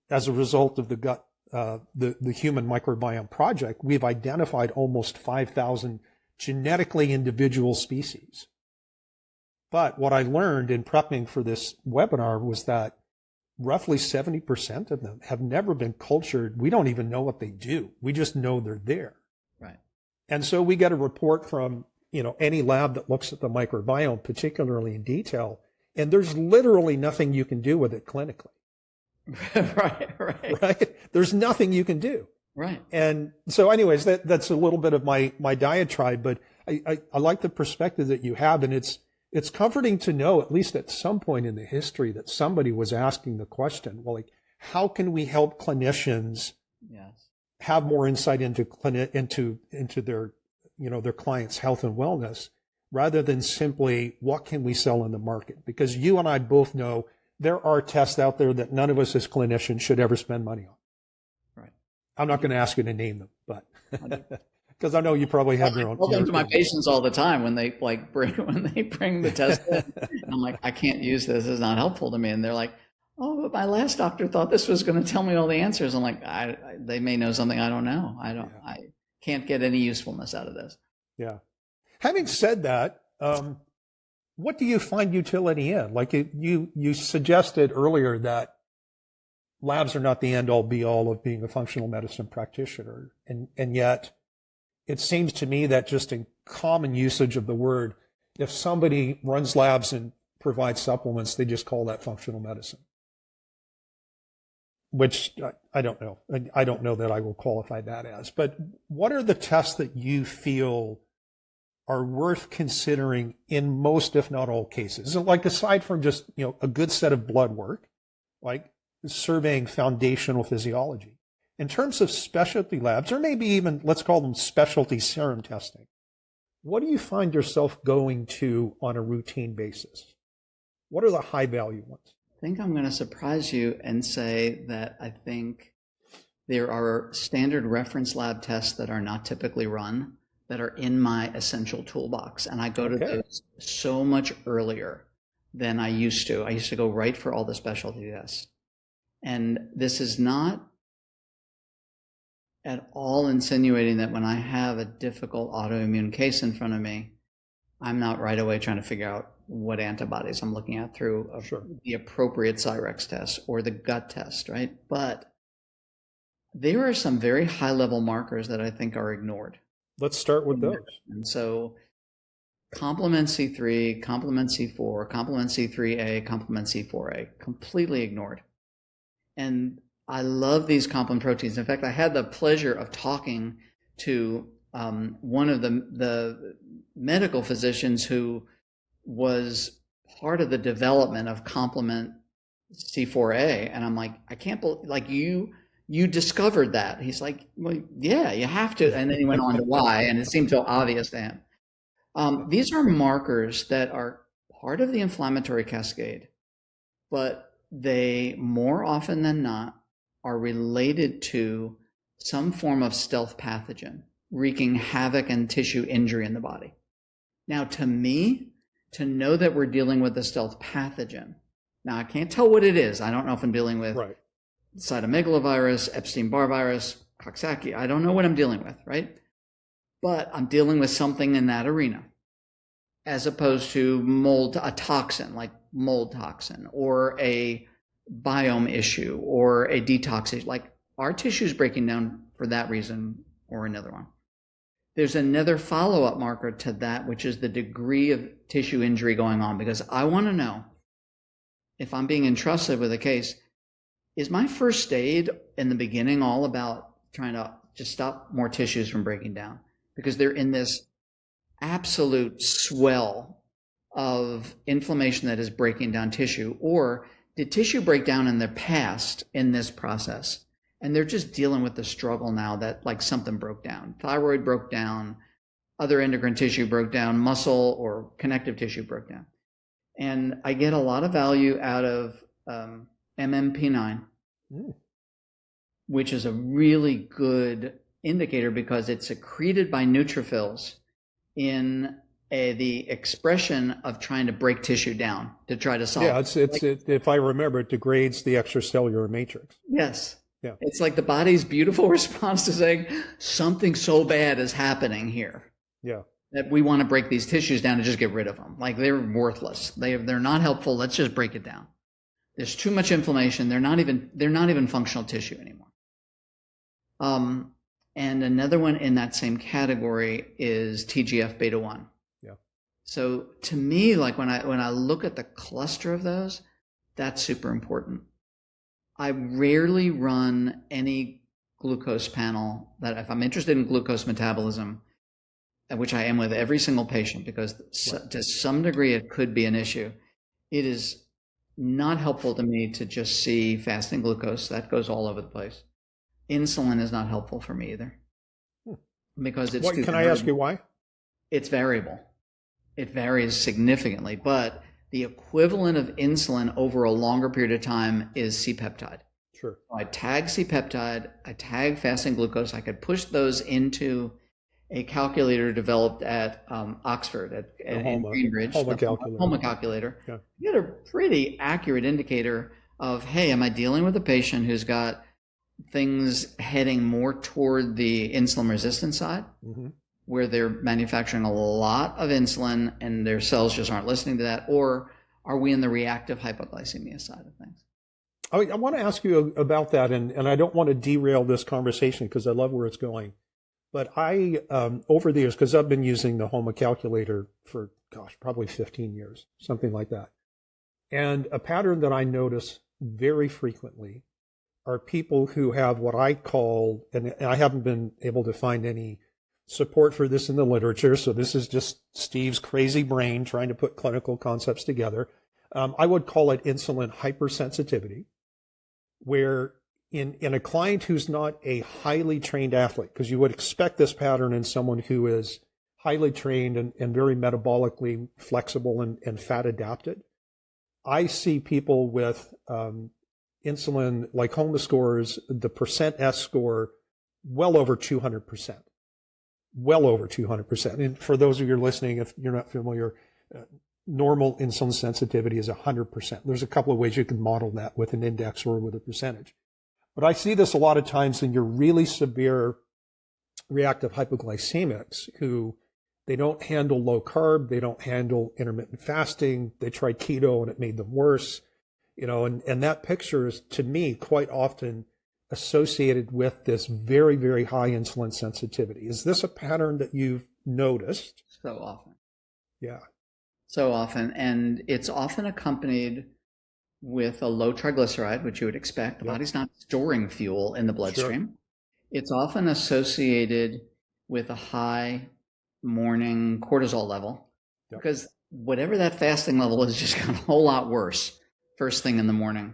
as a result of the gut, the Human Microbiome Project, we've identified almost 5,000 genetically individual species. But what I learned in prepping for this webinar was that roughly 70% of them have never been cultured. We don't even know what they do. We just know they're there. Right. And so we get a report from, any lab that looks at the microbiome, particularly in detail, and there's literally nothing you can do with it clinically. Right. There's nothing you can do. Right. And so anyways, that's a little bit of my diatribe, but I like the perspective that you have, and it's comforting to know, at least at some point in the history, that somebody was asking the question, well, how can we help clinicians Yes. have more insight into their, their clients' health and wellness, rather than simply what can we sell in the market? Because you and I both know there are tests out there that none of us as clinicians should ever spend money on. Right. I'm not going to ask you to name them, but because I know you probably have your own. I tell them to my patients all the time when they bring the test in. I'm like, I can't use this. It's not helpful to me. And they're like, oh, but my last doctor thought this was going to tell me all the answers. I'm like, they may know something I don't know. I can't get any usefulness out of this. Yeah. Having said that, what do you find utility in? Like you suggested earlier that labs are not the end all be all of being a functional medicine practitioner. And yet it seems to me that just in common usage of the word, if somebody runs labs and provides supplements, they just call that functional medicine, which I don't know. I don't know that I will qualify that as. But what are the tests that you feel are worth considering in most, if not all cases? So like aside from just, a good set of blood work, like surveying foundational physiology, in terms of specialty labs, or maybe even let's call them specialty serum testing, what do you find yourself going to on a routine basis? What are the high value ones? I think I'm going to surprise you and say that I think there are standard reference lab tests that are not typically run that are in my essential toolbox. And I go to those so much earlier than I used to. I used to go right for all the specialty tests. And this is not at all insinuating that when I have a difficult autoimmune case in front of me, I'm not right away trying to figure out what antibodies I'm looking at through the appropriate Cyrex test or the gut test, right? But there are some very high-level markers that I think are ignored. Let's start with those. And so complement C3, complement C4, complement C3A, complement C4A, completely ignored. And I love these complement proteins. In fact, I had the pleasure of talking to one of the medical physicians who was part of the development of complement C4A. And I'm like, I can't believe, like you discovered that. He's like, well, yeah, you have to. And then he went on to why, and it seemed so obvious to him. These are markers that are part of the inflammatory cascade, but they more often than not are related to some form of stealth pathogen wreaking havoc and tissue injury in the body. Now, to me, to know that we're dealing with a stealth pathogen, now I can't tell what it is. I don't know if I'm dealing with cytomegalovirus, Epstein-Barr virus, Coxsackie. I don't know what I'm dealing with, right? But I'm dealing with something in that arena, as opposed to mold, a toxin like mold toxin, or a biome issue, or a detox issue. Like our tissue's breaking down for that reason or another one. There's another follow-up marker to that, which is the degree of tissue injury going on, because I want to know if I'm being entrusted with a case, is my first aid in the beginning all about trying to just stop more tissues from breaking down because they're in this absolute swell of inflammation that is breaking down tissue? Or did tissue break down in the past in this process, and they're just dealing with the struggle now that like something broke down? Thyroid broke down, other endocrine tissue broke down, muscle or connective tissue broke down. And I get a lot of value out of MMP9, which is a really good indicator because it's secreted by neutrophils in the expression of trying to break tissue down to try to solve. Yeah, if I remember, it degrades the extracellular matrix. Yes. Yeah. It's like the body's beautiful response to saying something so bad is happening here. Yeah. That we want to break these tissues down and just get rid of them. Like they're worthless. They're not helpful. Let's just break it down. There's too much inflammation. They're not even functional tissue anymore. And another one in that same category is TGF beta 1. Yeah. So to me, like when I look at the cluster of those, that's super important. I rarely run any glucose panel that if I'm interested in glucose metabolism, which I am with every single patient, because to some degree it could be an issue. It is not helpful to me to just see fasting glucose. That goes all over the place. insulin is not helpful for me either, because it's too Can I ask you why? It's variable. It varies significantly, but the equivalent of insulin over a longer period of time is C-peptide. Sure. So I tag C-peptide, I tag fasting glucose. I could push those into a calculator developed at Oxford, in Cambridge, HOMA calculator. HOMA calculator. Yeah. You get a pretty accurate indicator of, hey, am I dealing with a patient who's got things heading more toward the insulin resistant side, where they're manufacturing a lot of insulin and their cells just aren't listening to that, or are we in the reactive hypoglycemia side of things? I want to ask you about that, and I don't want to derail this conversation because I love where it's going. But I, over the years, because I've been using the HOMA calculator for, probably 15 years, something like that. And a pattern that I notice very frequently are people who have what I call, and I haven't been able to find any support for this in the literature, so this is just Steve's crazy brain trying to put clinical concepts together. I would call it insulin hypersensitivity, where in a client who's not a highly trained athlete, because you would expect this pattern in someone who is highly trained and very metabolically flexible and fat adapted, I see people with insulin, like HOMA scores, the percent S score, well over 200%. Well over 200%. And for those of you listening, if you're not familiar, normal insulin sensitivity is 100%. There's a couple of ways you can model that with an index or with a percentage. But I see this a lot of times in your really severe reactive hypoglycemics who they don't handle low carb, they don't handle intermittent fasting, they tried keto and it made them worse, and that picture is, to me, quite often associated with this very, very high insulin sensitivity. Is this a pattern that you've noticed? So often. Yeah. So often. And it's often accompanied with a low triglyceride, which you would expect. The body's not storing fuel in the bloodstream. Sure. It's often associated with a high morning cortisol level, because whatever that fasting level is just got a whole lot worse first thing in the morning.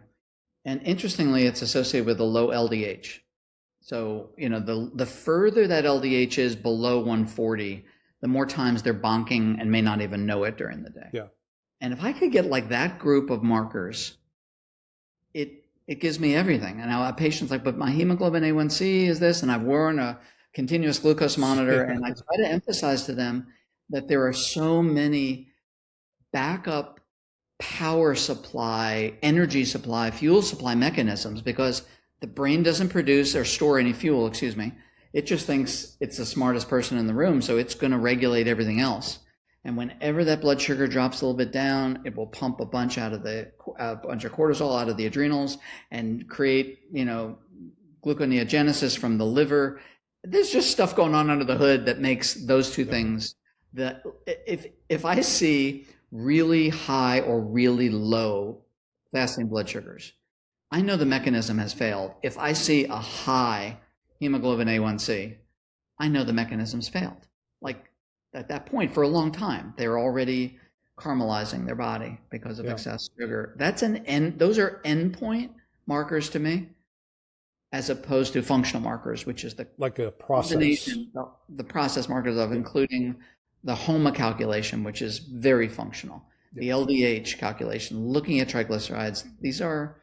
And interestingly, it's associated with a low LDH. So, the further that LDH is below 140, the more times they're bonking and may not even know it during the day. Yeah. And if I could get like that group of markers, it gives me everything. And now a patient's like, but my hemoglobin A1C is this, and I've worn a continuous glucose monitor. And I try to emphasize to them that there are so many backup power supply, energy supply, fuel supply mechanisms, because the brain doesn't produce or store any fuel, It just thinks it's the smartest person in the room, so it's going to regulate everything else. And whenever that blood sugar drops a little bit down, it will pump a bunch of cortisol out of the adrenals and create, gluconeogenesis from the liver. There's just stuff going on under the hood that makes those two things. That if I see really high or really low fasting blood sugars, I know the mechanism has failed. If I see a high hemoglobin A1C, I know the mechanism's failed. Like, at that point, for a long time, they're already caramelizing their body because of excess sugar. Those are endpoint markers to me, as opposed to functional markers, which is like a process. The process markers of including the HOMA calculation, which is very functional. The LDH calculation, looking at triglycerides, these are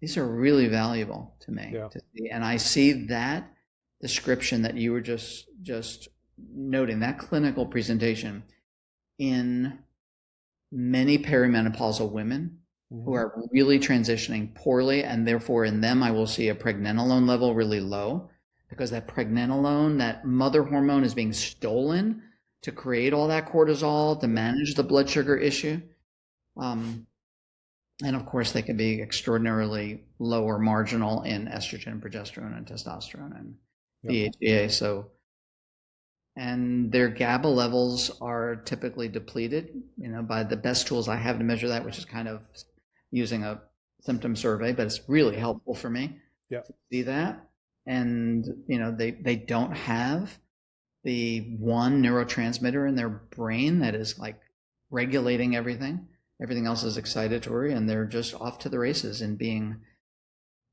really valuable to me to see. And I see that description that you were just noting, that clinical presentation, in many perimenopausal women who are really transitioning poorly, and therefore in them I will see a pregnenolone level really low, because that pregnenolone, that mother hormone, is being stolen to create all that cortisol to manage the blood sugar issue. And of course, they can be extraordinarily low or marginal in estrogen, progesterone, and testosterone, and DHEA. And their GABA levels are typically depleted, by the best tools I have to measure that, which is kind of using a symptom survey, but it's really helpful for me to see that. And, they don't have the one neurotransmitter in their brain that is like regulating everything. Everything else is excitatory, and they're just off to the races in being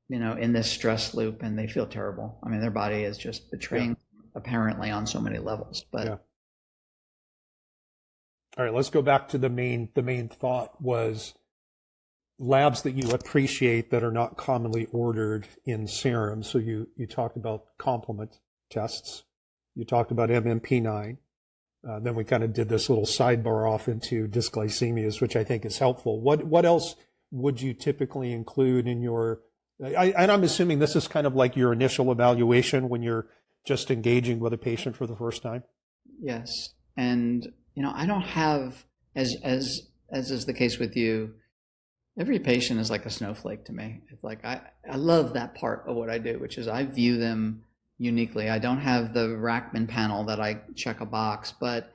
in this stress loop, and they feel terrible. I mean, their body is just betraying them, apparently on so many levels. But Yeah. All right, let's go back to the main thought was labs that you appreciate that are not commonly ordered in serum. So you talked about complement tests. You talked about MMP9. Then we kind of did this little sidebar off into dysglycemias, which I think is helpful. What else would you typically include in your, and I'm assuming this is kind of like your initial evaluation when you're just engaging with a patient for the first time? yes, and I don't have, as is the case with you, every patient is like a snowflake to me. It's like I love that part of what I do, which is I view them uniquely. I don't have the Rachman panel that I check a box, but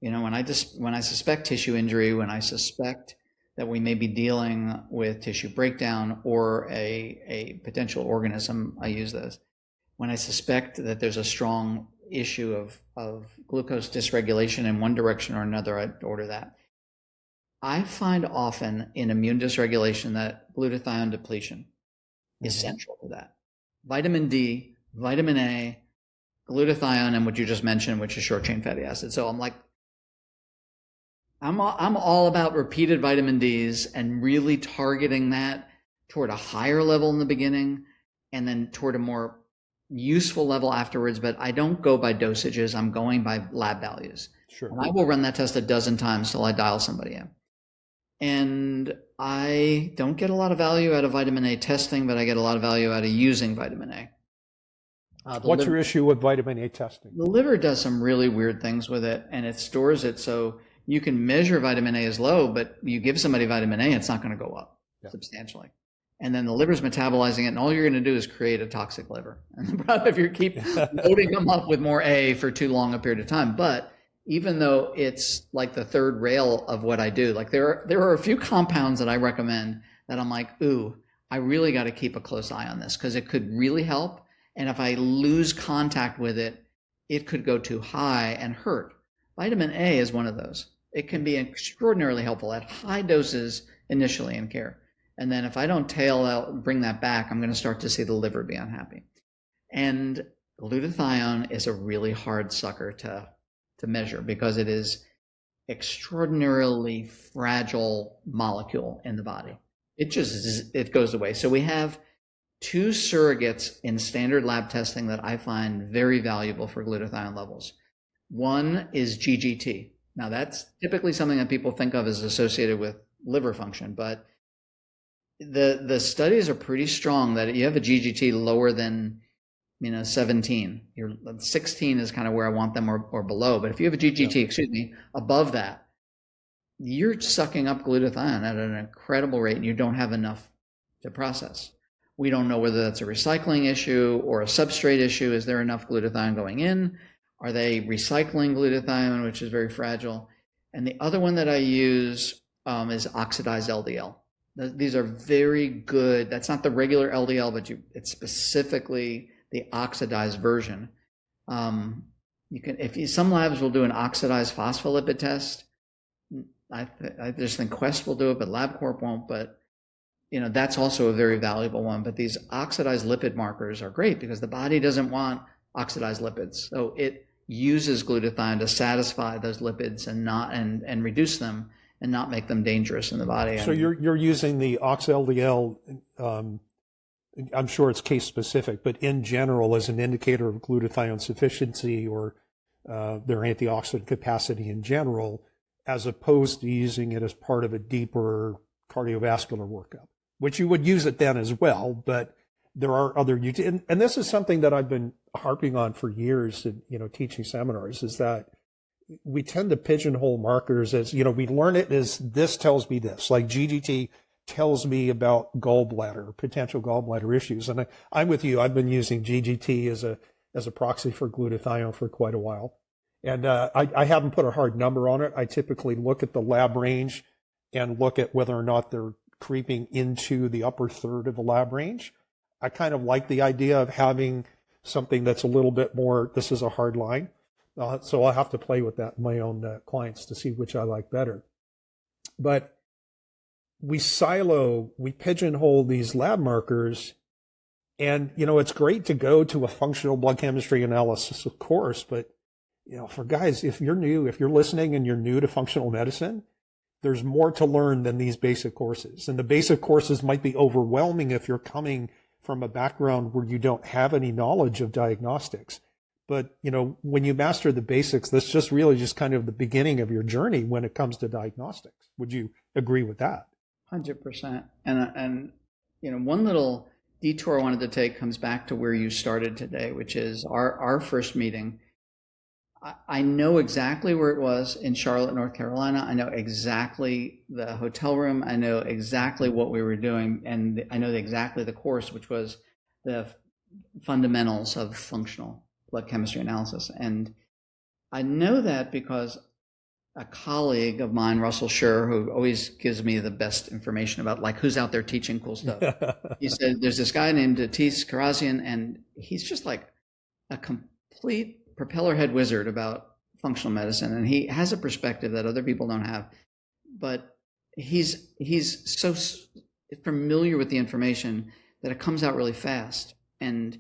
when I suspect tissue injury, when I suspect that we may be dealing with tissue breakdown or a potential organism, I use those. When I suspect that there's a strong issue of glucose dysregulation in one direction or another, I'd order that. I find often in immune dysregulation that glutathione depletion is central to that. Vitamin D, vitamin A, glutathione, and what you just mentioned, which is short chain fatty acid. So I'm all about repeated vitamin Ds and really targeting that toward a higher level in the beginning and then toward a more useful level afterwards. But I don't go by dosages. I'm going by lab values. Sure. And I will run that test a dozen times till I dial somebody in. And I don't get a lot of value out of vitamin A testing, but I get a lot of value out of using vitamin A. What's your issue with vitamin A testing? The liver does some really weird things with it, and it stores it so you can measure vitamin A as low, but you give somebody vitamin A, it's not going to go up substantially. And then the liver's metabolizing it, and all you're going to do is create a toxic liver. And the problem if you keep loading them up with more A for too long a period of time. But even though it's like the third rail of what I do, like there are a few compounds that I recommend that I'm like, ooh, I really got to keep a close eye on this because it could really help. And if I lose contact with it, it could go too high and hurt. Vitamin A is one of those. It can be extraordinarily helpful at high doses initially in care. And then if I don't tail out, bring that back, I'm going to start to see the liver be unhappy. And glutathione is a really hard sucker to measure because it is extraordinarily fragile molecule in the body. It goes away. So we have two surrogates in standard lab testing that I find very valuable for glutathione levels. One is GGT. Now that's typically something that people think of as associated with liver function, but the studies are pretty strong that you have a GGT lower than 17. Your 16 is kind of where I want them or below. But if you have a GGT, above that, you're sucking up glutathione at an incredible rate and you don't have enough to process. We don't know whether that's a recycling issue or a substrate issue. Is there enough glutathione going in? Are they recycling glutathione, which is very fragile? And the other one that I use is oxidized LDL. These are very good. That's not the regular LDL, but it's specifically the oxidized version. Some labs will do an oxidized phospholipid test. I just think Quest will do it, but LabCorp won't. But that's also a very valuable one. But these oxidized lipid markers are great because the body doesn't want oxidized lipids, so it uses glutathione to satisfy those lipids and reduce them and not make them dangerous in the body. So you're using the ox-LDL. I'm sure it's case specific, but in general, as an indicator of glutathione sufficiency or their antioxidant capacity in general, as opposed to using it as part of a deeper cardiovascular workup, which you would use it then as well. But there are other, and this is something that I've been harping on for years, teaching seminars, is that we tend to pigeonhole markers as, we learn it as this tells me this, like GGT tells me about potential gallbladder issues. And I'm with you. I've been using GGT as a proxy for glutathione for quite a while. And I haven't put a hard number on it. I typically look at the lab range and look at whether or not they're creeping into the upper third of the lab range. I kind of like the idea of having something that's a little bit more, this is a hard line. So I'll have to play with that in my own clients to see which I like better. But we pigeonhole these lab markers. And, it's great to go to a functional blood chemistry analysis, of course, but, for guys, if you're listening and you're new to functional medicine, there's more to learn than these basic courses. And the basic courses might be overwhelming if you're coming from a background where you don't have any knowledge of diagnostics. But, when you master the basics, that's just really just kind of the beginning of your journey when it comes to diagnostics. Would you agree with that? 100%. And one little detour I wanted to take comes back to where you started today, which is our first meeting. I know exactly where it was in Charlotte, North Carolina. I know exactly the hotel room. I know exactly what we were doing. And I know exactly the course, which was the fundamentals of functional blood chemistry analysis. And I know that because a colleague of mine, Russell Scher, who always gives me the best information about like who's out there teaching cool stuff. He said, there's this guy named Datis Karazian, and he's just like a complete propeller head wizard about functional medicine. And he has a perspective that other people don't have, but he's so familiar with the information that it comes out really fast. And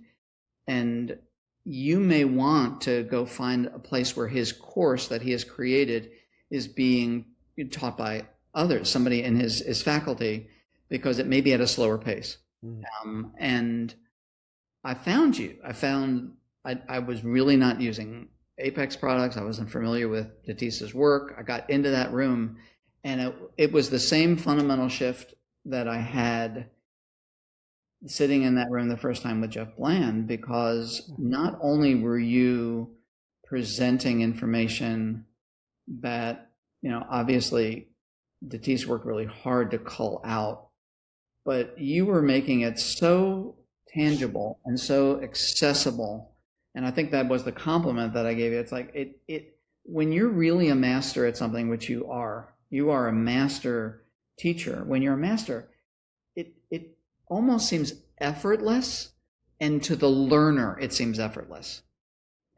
you may want to go find a place where his course that he has created is being taught by others, somebody in his faculty, because it may be at a slower pace. And I found you. I was really not using Apex products. I wasn't familiar with Datis's work. I got into that room, and it was the same fundamental shift that I had sitting in that room the first time with Jeff Bland, because not only were you presenting information that, obviously Datis worked really hard to cull out, but you were making it so tangible and so accessible. And I think that was the compliment that I gave you. It's like when you're really a master at something, which you are a master teacher. When you're a master, it almost seems effortless, and to the learner, it seems effortless.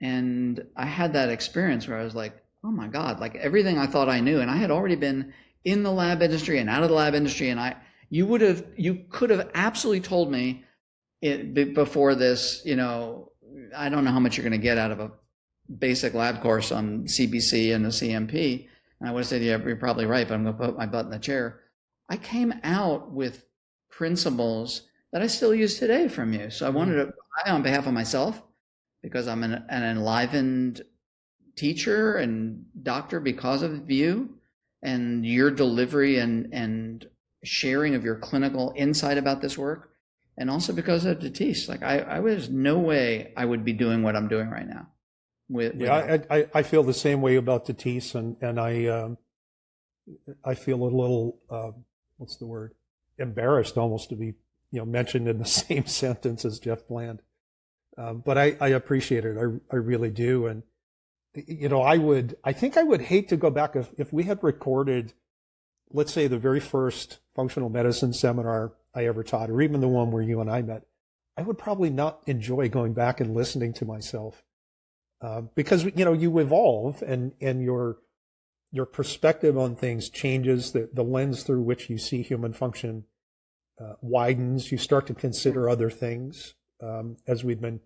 And I had that experience where I was like, oh my God, like everything I thought I knew, and I had already been in the lab industry and out of the lab industry, and you could have absolutely told me before this, I don't know how much you're going to get out of a basic lab course on CBC and the CMP. And I would have said, yeah, you're probably right, but I'm going to put my butt in the chair. I came out with principles that I still use today from you. So I wanted to, on behalf of myself, because I'm an enlivened teacher and doctor because of you and your delivery and sharing of your clinical insight about this work, and also because of Datis. Like I was no way I would be doing what I'm doing right now. I feel the same way about Datis, and I feel a little what's the word, embarrassed almost to be mentioned in the same sentence as Jeff Bland. But I appreciate it. I really do. And I think I would hate to go back if we had recorded, let's say, the very first functional medicine seminar I ever taught, or even the one where you and I met. I would probably not enjoy going back and listening to myself, because you evolve and your perspective on things changes. The lens through which you see human function widens. You start to consider other things, as we've been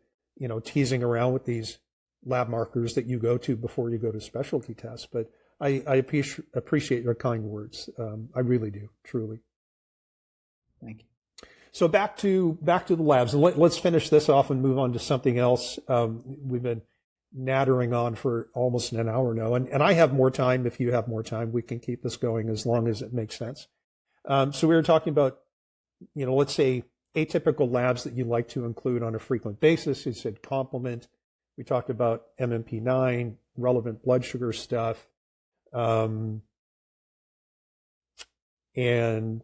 teasing around with these lab markers that you go to before you go to specialty tests. But I appreciate your kind words. I really do, truly. Thank you. So back to the labs, and let's finish this off and move on to something else. We've been nattering on for almost an hour now, and I have more time. If you have more time, we can keep this going as long as it makes sense. So we were talking about, let's say atypical labs that you like to include on a frequent basis. You said complement. We talked about MMP9, relevant blood sugar stuff. And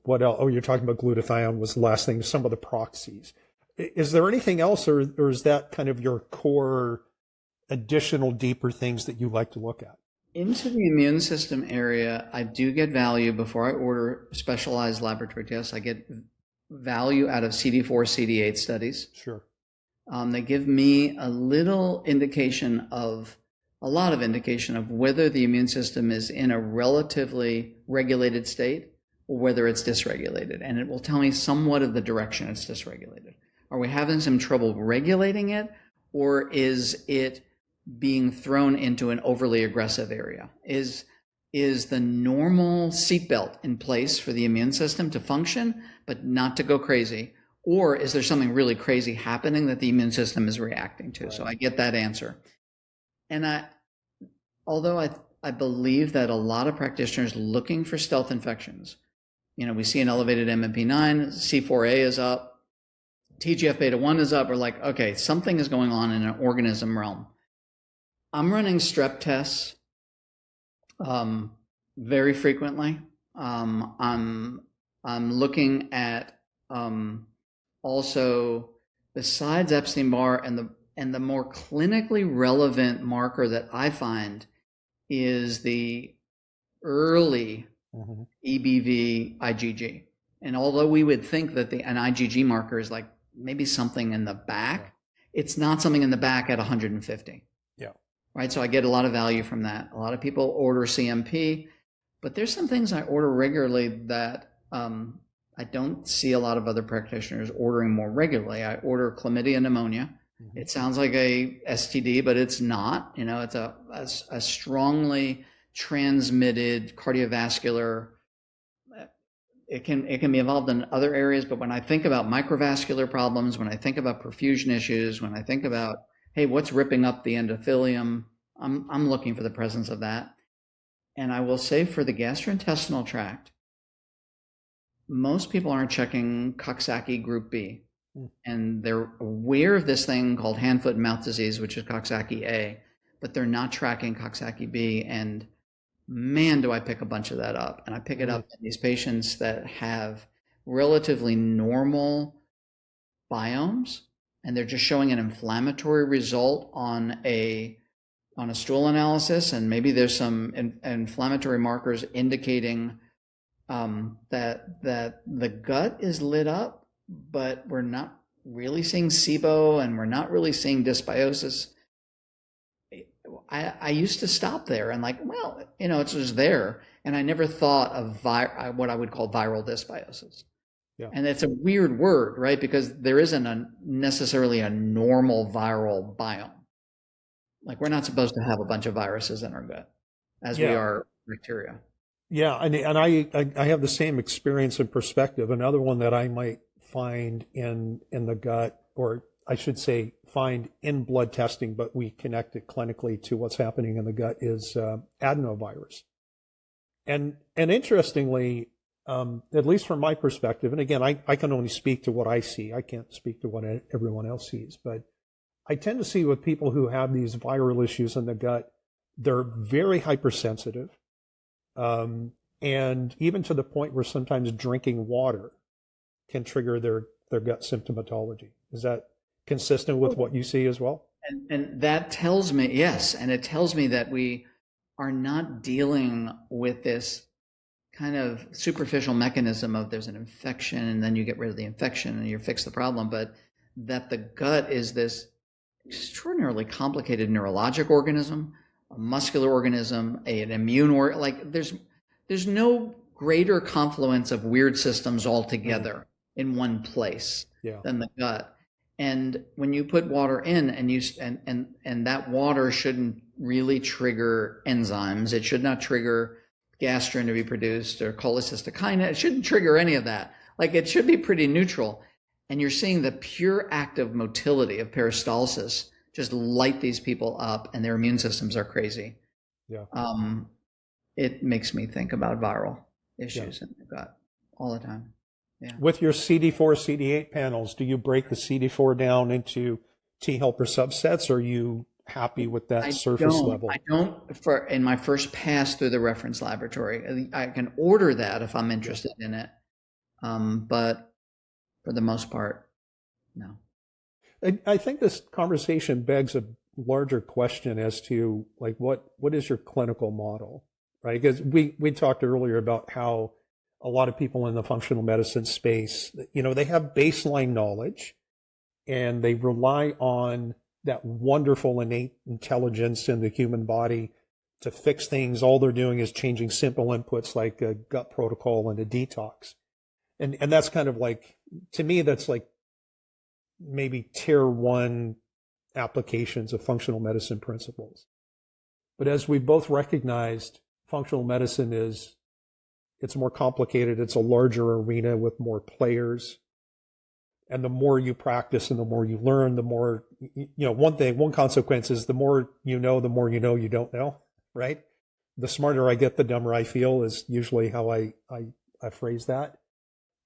what else? Oh, you're talking about glutathione was the last thing, some of the proxies. Is there anything else, or is that kind of your core additional deeper things that you like to look at? Into the immune system area, I do get value before I order specialized laboratory tests. I get value out of CD4, CD8 studies. Sure. They give me a lot of indication of whether the immune system is in a relatively regulated state or whether it's dysregulated. And it will tell me somewhat of the direction it's dysregulated. Are we having some trouble regulating it, or is it being thrown into an overly aggressive area? Is the normal seatbelt in place for the immune system to function, but not to go crazy? Or is there something really crazy happening that the immune system is reacting to? Right. So I get that answer. And although I believe that a lot of practitioners looking for stealth infections, we see an elevated MMP9, C4A is up, TGF beta 1 is up. We're like, okay, something is going on in an organism realm. I'm running strep tests very frequently. I'm looking at also, besides Epstein-Barr, and the more clinically relevant marker that I find is the early EBV IgG. And although we would think that an IgG marker is like maybe something in the back, it's not something in the back at 150. Yeah. Right. So I get a lot of value from that. A lot of people order CMP, but there's some things I order regularly that I don't see a lot of other practitioners ordering more regularly. I order chlamydia pneumonia. It sounds like a STD, but it's not. It's a strongly transmitted cardiovascular. It can be involved in other areas, but when I think about microvascular problems, when I think about perfusion issues, when I think about, hey, what's ripping up the endothelium, I'm looking for the presence of that. And I will say for the gastrointestinal tract, most people aren't checking Coxsackie group B. And they're aware of this thing called hand, foot, and mouth disease, which is Coxsackie A, but they're not tracking Coxsackie B. And man, do I pick a bunch of that up. And I pick it up in these patients that have relatively normal biomes, and they're just showing an inflammatory result on a stool analysis. And maybe there's some inflammatory markers indicating that the gut is lit up, but we're not really seeing SIBO, and we're not really seeing dysbiosis. I used to stop there and like, well, it's just there. And I never thought of what I would call viral dysbiosis. Yeah. And it's a weird word, right? Because there isn't necessarily a normal viral biome. Like we're not supposed to have a bunch of viruses in our gut as we are bacteria. Yeah, and I have the same experience and perspective. Another one that I might find in the gut, or I should say find in blood testing, but we connect it clinically to what's happening in the gut, is adenovirus. And interestingly, at least from my perspective, and again, I can only speak to what I see. I can't speak to what everyone else sees, but I tend to see with people who have these viral issues in the gut, they're very hypersensitive. And even to the point where sometimes drinking water can trigger their gut symptomatology. Is that consistent with what you see as well? And that tells me, yes, and it tells me that we are not dealing with this kind of superficial mechanism of there's an infection and then you get rid of the infection and you fix the problem, but that the gut is this extraordinarily complicated neurologic organism, a muscular organism, an immune there's no greater confluence of weird systems altogether in one place than the gut. And when you put water in and that water shouldn't really trigger enzymes, it should not trigger gastrin to be produced or cholecystokinin, it shouldn't trigger any of that. Like it should be pretty neutral. And you're seeing the pure active motility of peristalsis just light these people up, and their immune systems are crazy. Yeah. It makes me think about viral issues in the gut all the time. Yeah. With your CD4, CD8 panels, do you break the CD4 down into T helper subsets, or are you happy with that surface level? I don't, in my first pass through the reference laboratory. I can order that if I'm interested in it. But for the most part, no. I think this conversation begs a larger question as to like what is your clinical model, right? Because we talked earlier about how a lot of people in the functional medicine space, they have baseline knowledge and they rely on that wonderful innate intelligence in the human body to fix things. All they're doing is changing simple inputs like a gut protocol and a detox. And that's kind of like, to me, that's like maybe tier 1 applications of functional medicine principles. But as we both recognized, functional medicine it's more complicated. It's a larger arena with more players. And the more you practice and the more you learn, the more, one consequence is the more you know you don't know, right? The smarter I get, the dumber I feel is usually how I phrase that.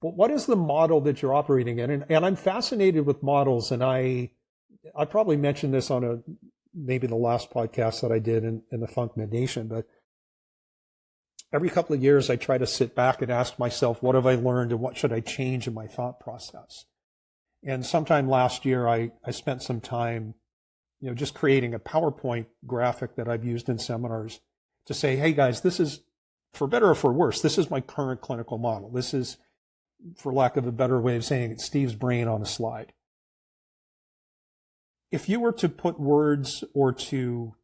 But what is the model that you're operating in? And I'm fascinated with models, and I probably mentioned this on maybe the last podcast that I did in the Func Nation, but every couple of years I try to sit back and ask myself, what have I learned and what should I change in my thought process? And sometime last year, I spent some time, just creating a PowerPoint graphic that I've used in seminars to say, hey guys, this is, for better or for worse, this is my current clinical model. This is, for lack of a better way of saying it, Steve's brain on a slide. If you were to put words or to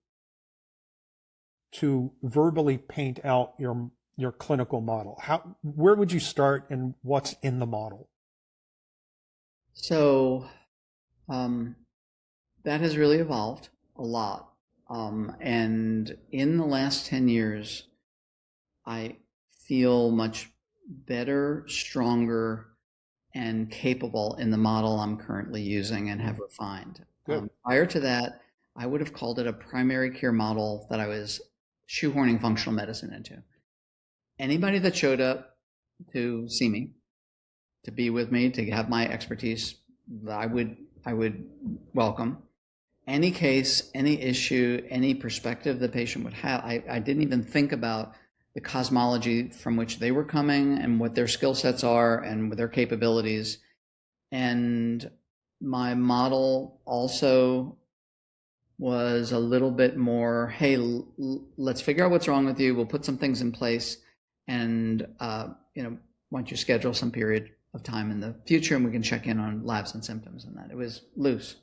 verbally paint out your clinical model, where would you start and what's in the model? So that has really evolved a lot. And in the last 10 years, I feel much better, stronger, and capable in the model I'm currently using and have refined. Prior to that, I would have called it a primary care model that I was shoehorning functional medicine into. Anybody that showed up to see me, to be with me, to have my expertise, I would welcome. Any case, any issue, any perspective the patient would have. I didn't even think about the cosmology from which they were coming and what their skill sets are and their capabilities. And my model also was a little bit more, hey, let's figure out what's wrong with you. We'll put some things in place, and why don't you schedule some period of time in the future and we can check in on labs and symptoms and that. It was loose.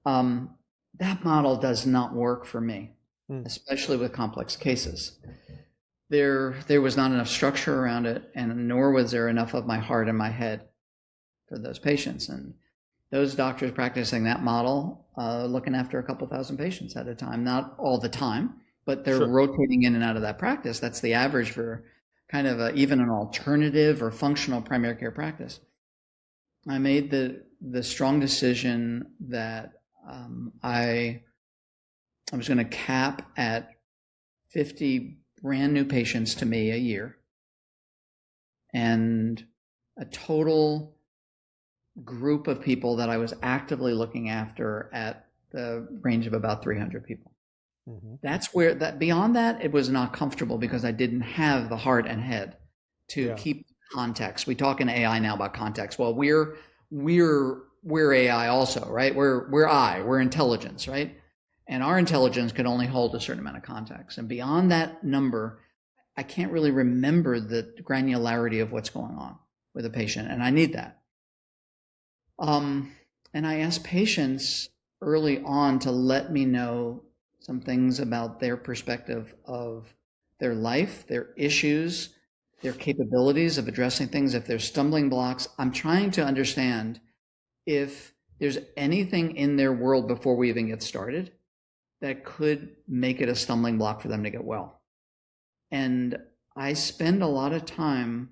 That model does not work for me, especially with complex cases. There was not enough structure around it, and nor was there enough of my heart and my head for those patients. And those doctors practicing that model, looking after a couple thousand patients at a time, not all the time, but they're rotating in and out of that practice. That's the average for kind of even an alternative or functional primary care practice. I made the strong decision that I was going to cap at 50 brand new patients to me a year, and a total group of people that I was actively looking after at the range of about 300 people. Mm-hmm. That's where beyond that, it was not comfortable because I didn't have the heart and head to keep context. We talk in AI now about context. Well, we're AI also, right? We're intelligence, right? And our intelligence can only hold a certain amount of context. And beyond that number, I can't really remember the granularity of what's going on with a patient, and I need that. And I asked patients early on to let me know some things about their perspective of their life, their issues, their capabilities of addressing things, if there's stumbling blocks. I'm trying to understand if there's anything in their world before we even get started that could make it a stumbling block for them to get well. And I spend a lot of time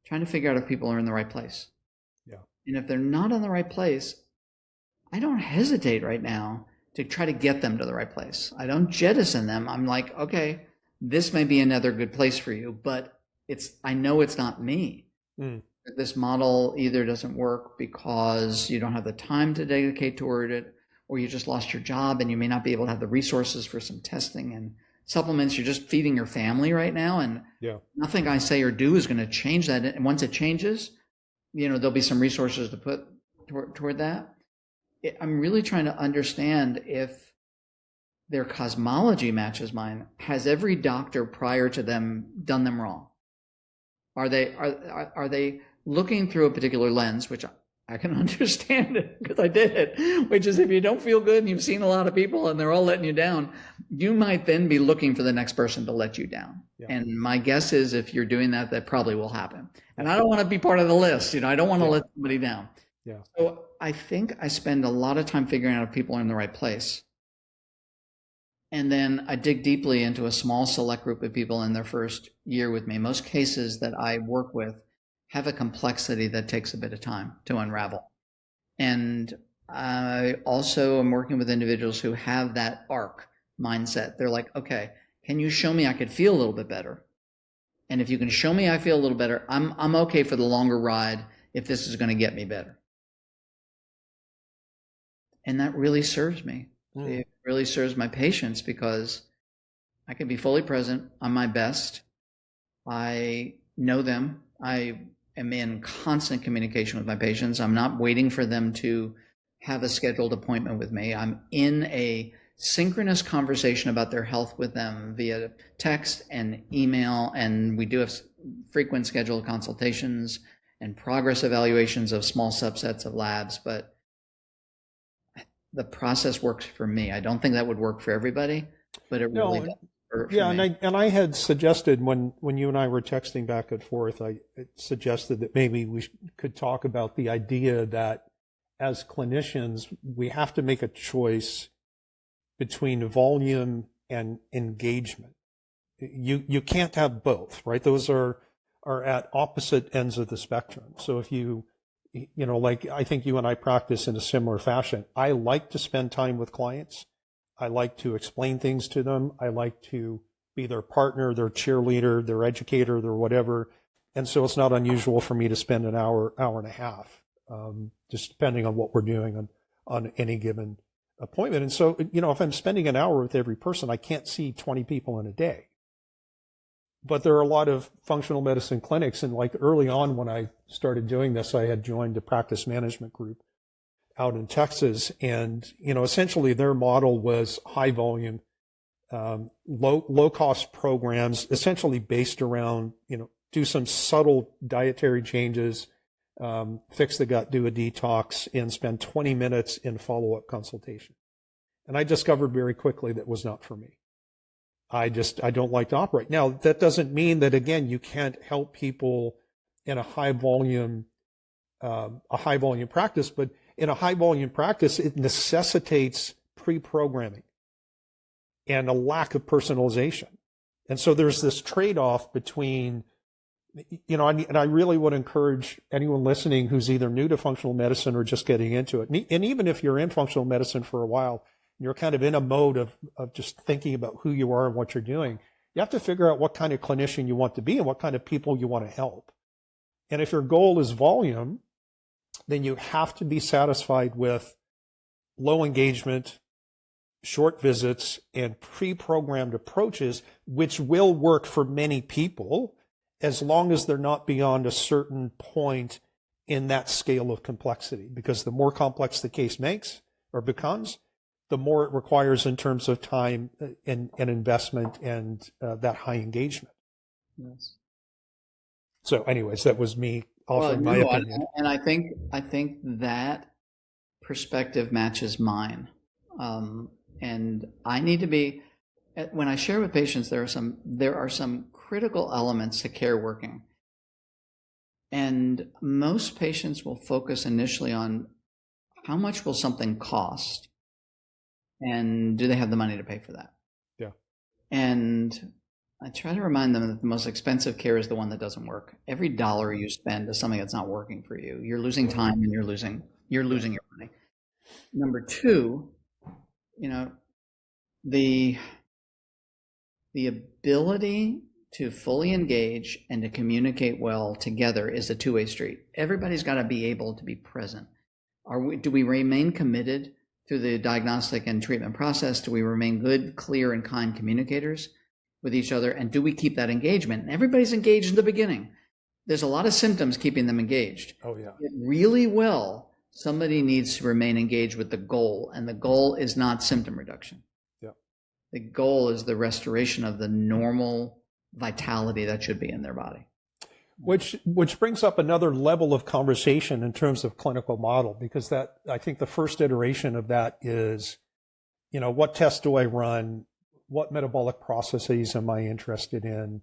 trying to figure out if people are in the right place. Yeah. And if they're not in the right place, I don't hesitate right now to try to get them to the right place. I don't jettison them. I'm like, okay, this may be another good place for you, but I know it's not me. This model either doesn't work because you don't have the time to dedicate toward it, or you just lost your job and you may not be able to have the resources for some testing and supplements. You're just feeding your family right now, and nothing I say or do is going to change that. And once it changes, there'll be some resources to put toward that. I'm really trying to understand if their cosmology matches mine. Has every doctor prior to them done them wrong? Are they looking through a particular lens, which I can understand it because I did it, which is if you don't feel good and you've seen a lot of people and they're all letting you down, you might then be looking for the next person to let you down. Yeah. And my guess is if you're doing that, that probably will happen. And I don't want to be part of the list. I don't want to let somebody down. Yeah. So I think I spend a lot of time figuring out if people are in the right place. And then I dig deeply into a small select group of people in their first year with me. Most cases that I work with have a complexity that takes a bit of time to unravel. And I also am working with individuals who have that arc mindset. They're like, okay, can you show me I could feel a little bit better? And if you can show me I feel a little better, I'm okay for the longer ride if this is going to get me better. And that really serves me. It really serves my patients because I can be fully present on my best. I know them. I am in constant communication with my patients. I'm not waiting for them to have a scheduled appointment with me. I'm in a synchronous conversation about their health with them via text and email, and we do have frequent scheduled consultations and progress evaluations of small subsets of labs, but the process works for me. I don't think that would work for everybody, but it really does. And I had suggested when you and I were texting back and forth, I suggested that maybe we could talk about the idea that as clinicians, we have to make a choice between volume and engagement. You can't have both, right? Those are at opposite ends of the spectrum. So if like I think you and I practice in a similar fashion. I like to spend time with clients. I like to explain things to them. I like to be their partner, their cheerleader, their educator, their whatever. And so it's not unusual for me to spend an hour and a half, just depending on what we're doing on any given appointment. And so, if I'm spending an hour with every person, I can't see 20 people in a day. But there are a lot of functional medicine clinics. And like early on when I started doing this, I had joined a practice management group out in Texas, and essentially their model was high volume, low cost programs, essentially based around do some subtle dietary changes, fix the gut, do a detox, and spend 20 minutes in follow up consultation. And I discovered very quickly that was not for me. I don't like to operate. Now that doesn't mean that again you can't help people in a high volume practice, but in a high volume practice, it necessitates pre-programming and a lack of personalization. And so there's this trade-off between, and I really would encourage anyone listening who's either new to functional medicine or just getting into it. And even if you're in functional medicine for a while, you're kind of in a mode of just thinking about who you are and what you're doing. You have to figure out what kind of clinician you want to be and what kind of people you want to help. And if your goal is volume, then you have to be satisfied with low engagement, short visits, and pre-programmed approaches, which will work for many people as long as they're not beyond a certain point in that scale of complexity. Because the more complex the case makes or becomes, the more it requires in terms of time and investment and that high engagement. Yes. So anyways, that was me offering my opinion. And I think that perspective matches mine. And I need to be, when I share with patients, there are some critical elements to care working. And most patients will focus initially on how much will something cost? And do they have the money to pay for that? Yeah. And I try to remind them that the most expensive care is the one that doesn't work. Every dollar you spend is something that's not working for you. You're losing time and you're losing your money. Number two, the ability to fully engage and to communicate well together is a two-way street. Everybody's got to be able to be present. Do we remain committed through the diagnostic and treatment process? Do we remain good, clear, and kind communicators with each other? And do we keep that engagement? And everybody's engaged in the beginning. There's a lot of symptoms keeping them engaged. Oh, yeah. Really well, somebody needs to remain engaged with the goal, and the goal is not symptom reduction. Yeah. The goal is the restoration of the normal vitality that should be in their body. Which brings up another level of conversation in terms of clinical model, because that, I think the first iteration of that is, what tests do I run? What metabolic processes am I interested in?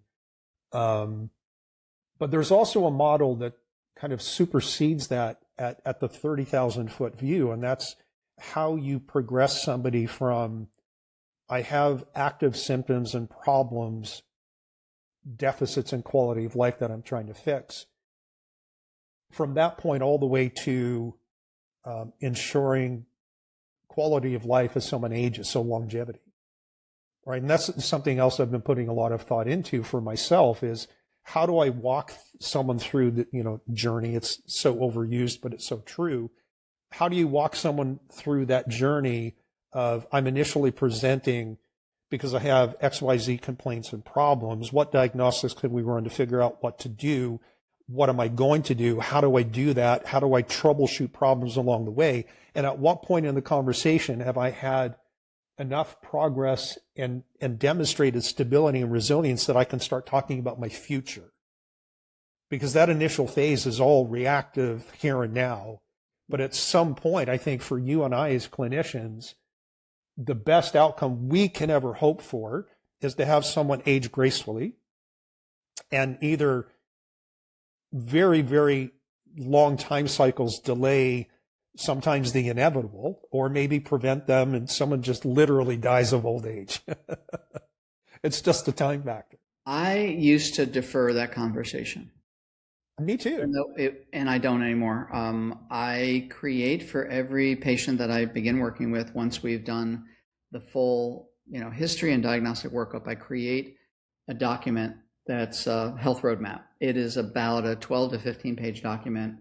But there's also a model that kind of supersedes that at the 30,000 foot view. And that's how you progress somebody from, I have active symptoms and problems, deficits in quality of life that I'm trying to fix, from that point all the way to ensuring quality of life as someone ages, so longevity, right? And that's something else I've been putting a lot of thought into for myself, is how do I walk someone through the journey? It's so overused, but it's so true. How do you walk someone through that journey of, I'm initially presenting because I have XYZ complaints and problems. What diagnostics could we run to figure out what to do? What am I going to do? How do I do that? How do I troubleshoot problems along the way? And at what point in the conversation have I had enough progress and demonstrated stability and resilience that I can start talking about my future? Because that initial phase is all reactive here and now. But at some point, I think for you and I as clinicians, the best outcome we can ever hope for is to have someone age gracefully and either very, very long time cycles delay sometimes the inevitable, or maybe prevent them and someone just literally dies of old age. It's just a time factor. I used to defer that conversation. Me too. And I don't anymore. I create for every patient that I begin working with, once we've done the full, history and diagnostic workup, I create a document that's a health roadmap. It is about a 12 to 15 page document,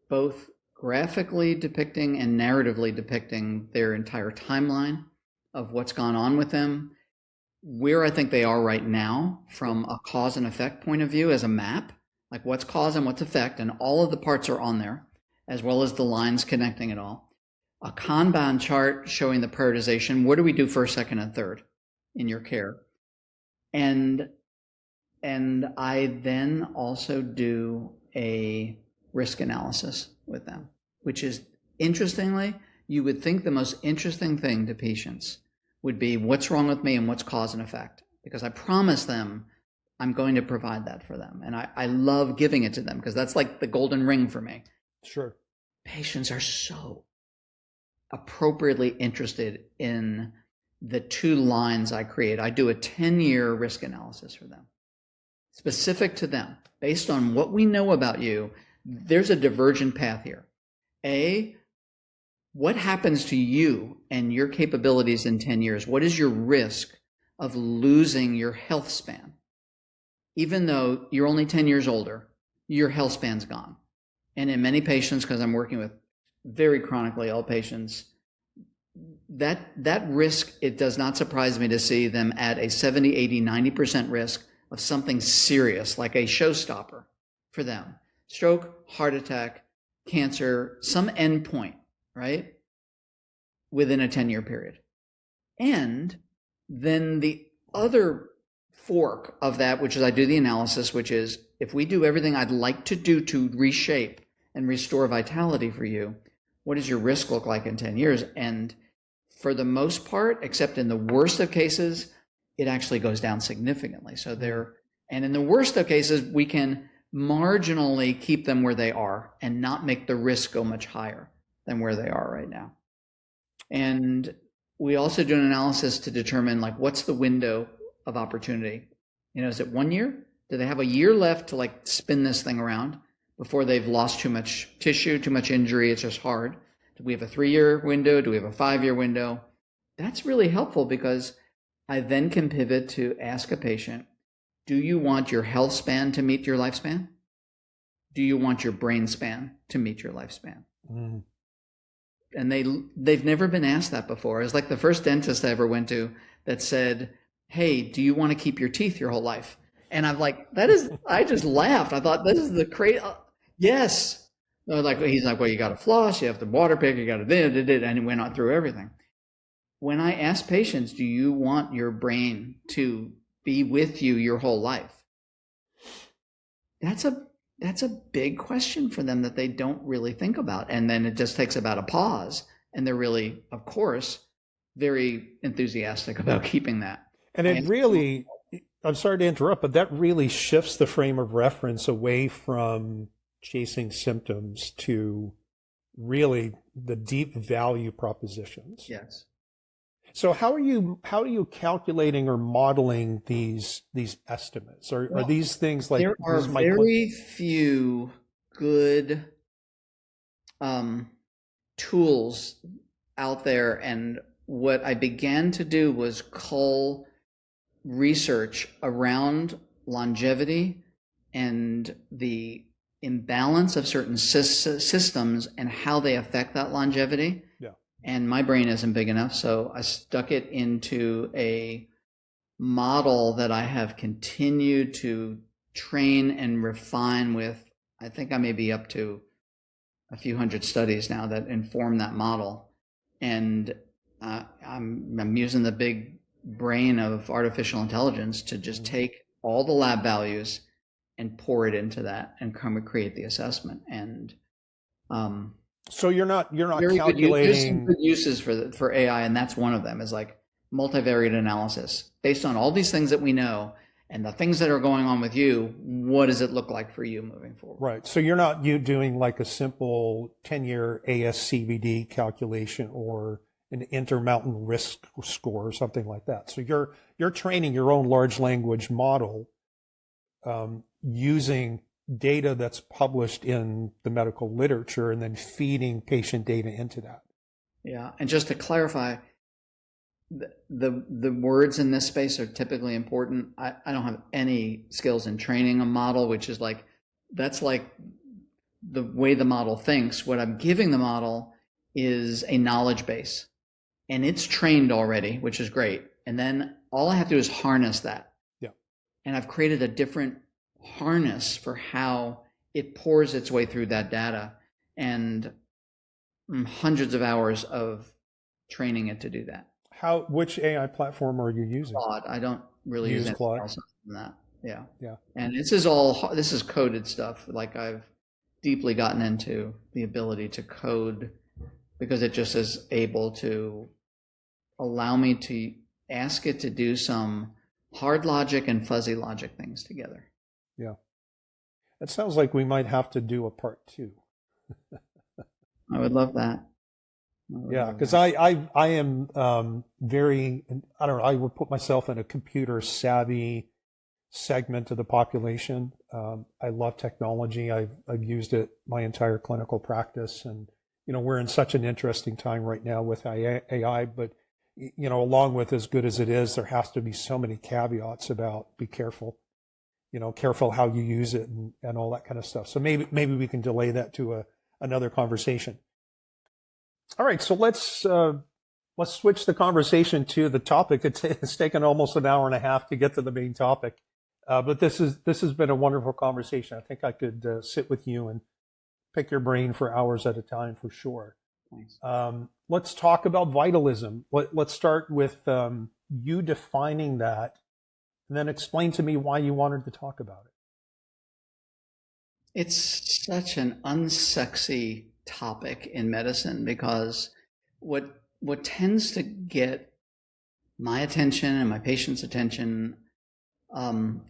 both graphically depicting and narratively depicting their entire timeline of what's gone on with them, where I think they are right now from a cause and effect point of view as a map, like what's cause and what's effect, and all of the parts are on there, as well as the lines connecting it all. A Kanban chart showing the prioritization. What do we do first, second, and third in your care? And I then also do a risk analysis with them, which is, interestingly, you would think the most interesting thing to patients would be what's wrong with me and what's cause and effect, because I promise them I'm going to provide that for them. And I love giving it to them because that's like the golden ring for me. Sure. Patients are so appropriately interested in the 2 lines I create. I do a 10-year risk analysis for them, specific to them. Based on what we know about you, there's a divergent path here. A, what happens to you and your capabilities in 10 years? What is your risk of losing your health span? Even though you're only 10 years older, your health span's gone. And in many patients, because I'm working with very chronically ill patients, that risk, it does not surprise me to see them at a 70, 80, 90% risk of something serious, like a showstopper for them. Stroke, heart attack, cancer, some endpoint, right? Within a 10-year period. And then the other fork of that, which is I do the analysis, which is if we do everything I'd like to do to reshape and restore vitality for you, what does your risk look like in 10 years? And for the most part, except in the worst of cases, it actually goes down significantly. And in the worst of cases, we can marginally keep them where they are and not make the risk go much higher than where they are right now. And we also do an analysis to determine, like, what's the window of opportunity? Is it 1 year? Do they have a year left to spin this thing around before they've lost too much tissue, too much injury? It's just hard. Do we have a 3-year window? Do we have a 5-year window? That's really helpful because I then can pivot to ask a patient, do you want your health span to meet your lifespan? Do you want your brain span to meet your lifespan? Mm. And they've never been asked that before. It's like the first dentist I ever went to that said, hey, do you want to keep your teeth your whole life? And I'm like, I just laughed. I thought, this is the crazy, yes. He's like, well, you got to floss, you have to water pick, you got to do, and he went on through everything. When I ask patients, do you want your brain to be with you your whole life? that's a big question for them that they don't really think about. And then it just takes about a pause, and they're really, of course, very enthusiastic about keeping that. And it really, I'm sorry to interrupt, but that really shifts the frame of reference away from chasing symptoms to really the deep value propositions. Yes. So how are you calculating or modeling these estimates? Are these things like there are very few good tools out there, and what I began to do was cull research around longevity and the imbalance of certain systems and how they affect that longevity. Yeah. And my brain isn't big enough, so I stuck it into a model that I have continued to train and refine with. I think I may be up to a few hundred studies now that inform that model. And I'm using the big brain of artificial intelligence to just take all the lab values and pour it into that and come and create the assessment. And so you're not calculating. There's some good uses for AI, and that's one of them, is like multivariate analysis based on all these things that we know and the things that are going on with you. What does it look like for you moving forward? Right. So you're not doing like a simple 10-year ASCVD calculation or an intermountain risk score or something like that. So you're training your own large language model using data that's published in the medical literature and then feeding patient data into that. Yeah, and just to clarify, the words in this space are typically important. I don't have any skills in training a model, which is like, that's like the way the model thinks. What I'm giving the model is a knowledge base, and it's trained already, which is great. And then all I have to do is harness that. Yeah. And I've created a different harness for how it pours its way through that data, and hundreds of hours of training it to do that. Which AI platform are you using? Claude. I don't really use anything else than that. Yeah. Yeah. And this is coded stuff. Like, I've deeply gotten into the ability to code because it just is able to allow me to ask it to do some hard logic and fuzzy logic things together. Yeah. It sounds like we might have to do a part 2. I would love that. Yeah, because I am very, I don't know, I would put myself in a computer savvy segment of the population. I love technology. I've used it my entire clinical practice, and we're in such an interesting time right now with AI, but along with as good as it is, there has to be so many caveats about be careful, careful how you use it and all that kind of stuff. So maybe we can delay that to another conversation. All right, so let's switch the conversation to the topic. It's taken almost an hour and a half to get to the main topic, but this has been a wonderful conversation. I think I could sit with you and pick your brain for hours at a time for sure. Thanks. Let's talk about vitalism. Let's start with you defining that, and then explain to me why you wanted to talk about it. It's such an unsexy topic in medicine, because what tends to get my attention and my patient's attention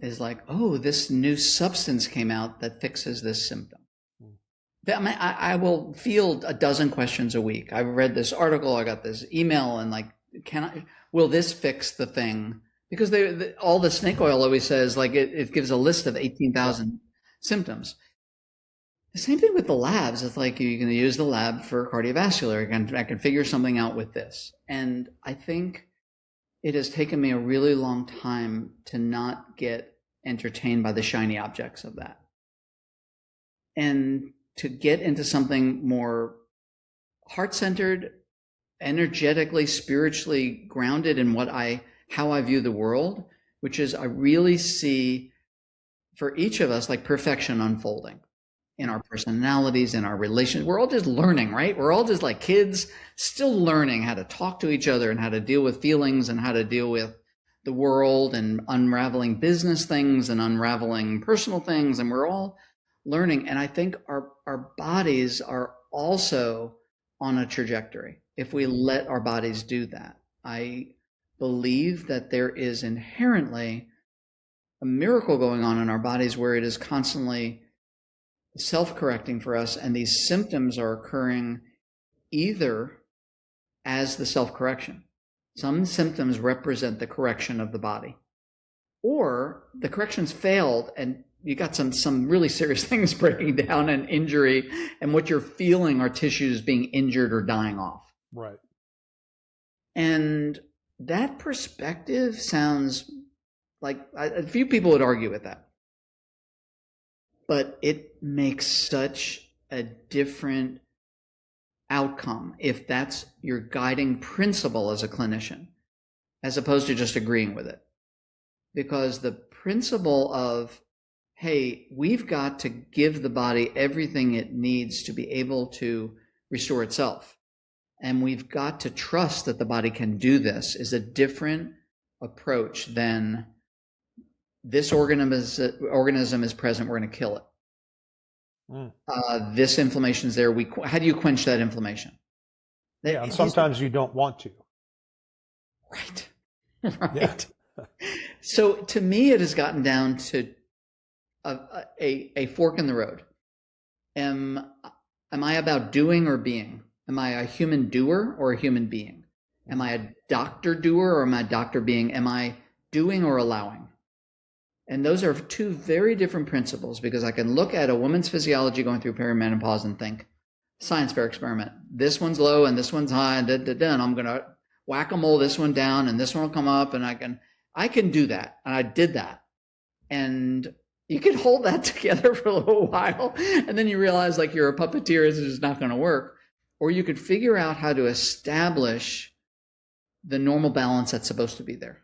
is like, oh, this new substance came out that fixes this symptom. I will field a dozen questions a week. I've read this article, I got this email, and like, will this fix the thing? Because all the snake oil always says, like, it gives a list of 18,000 symptoms. The same thing with the labs. It's like, you're going to use the lab for cardiovascular. I can figure something out with this. And I think it has taken me a really long time to not get entertained by the shiny objects of that, and to get into something more heart-centered, energetically, spiritually grounded in how I view the world, which is, I really see for each of us like perfection unfolding in our personalities, in our relations. We're all just learning, right? We're all just like kids still learning how to talk to each other and how to deal with feelings and how to deal with the world and unraveling business things and unraveling personal things, and we're all learning. And I think our bodies are also on a trajectory if we let our bodies do that. I believe that there is inherently a miracle going on in our bodies where it is constantly self-correcting for us, and these symptoms are occurring either as the self-correction. Some symptoms represent the correction of the body, or the corrections failed and you got some really serious things breaking down and injury, and what you're feeling are tissues being injured or dying off. Right. And that perspective sounds like a few people would argue with that, but it makes such a different outcome if that's your guiding principle as a clinician, as opposed to just agreeing with it. Because the principle of, hey, we've got to give the body everything it needs to be able to restore itself, and we've got to trust that the body can do this, is a different approach than this organism is present, we're going to kill it. This inflammation is there. How do you quench that inflammation? Yeah, and sometimes you don't want to. Right. Right. Yeah. So to me, it has gotten down to a fork in the road. Am I about doing or being? Am I a human doer or a human being? Am I a doctor doer or am I a doctor being? Am I doing or allowing? And those are two very different principles, because I can look at a woman's physiology going through perimenopause and think, science fair experiment, this one's low and this one's high, and I'm going to whack-a-mole this one down and this one will come up, and I can do that. And I did that. And you can hold that together for a little while, and then you realize like you're a puppeteer, it's just not going to work. Or you could figure out how to establish the normal balance that's supposed to be there.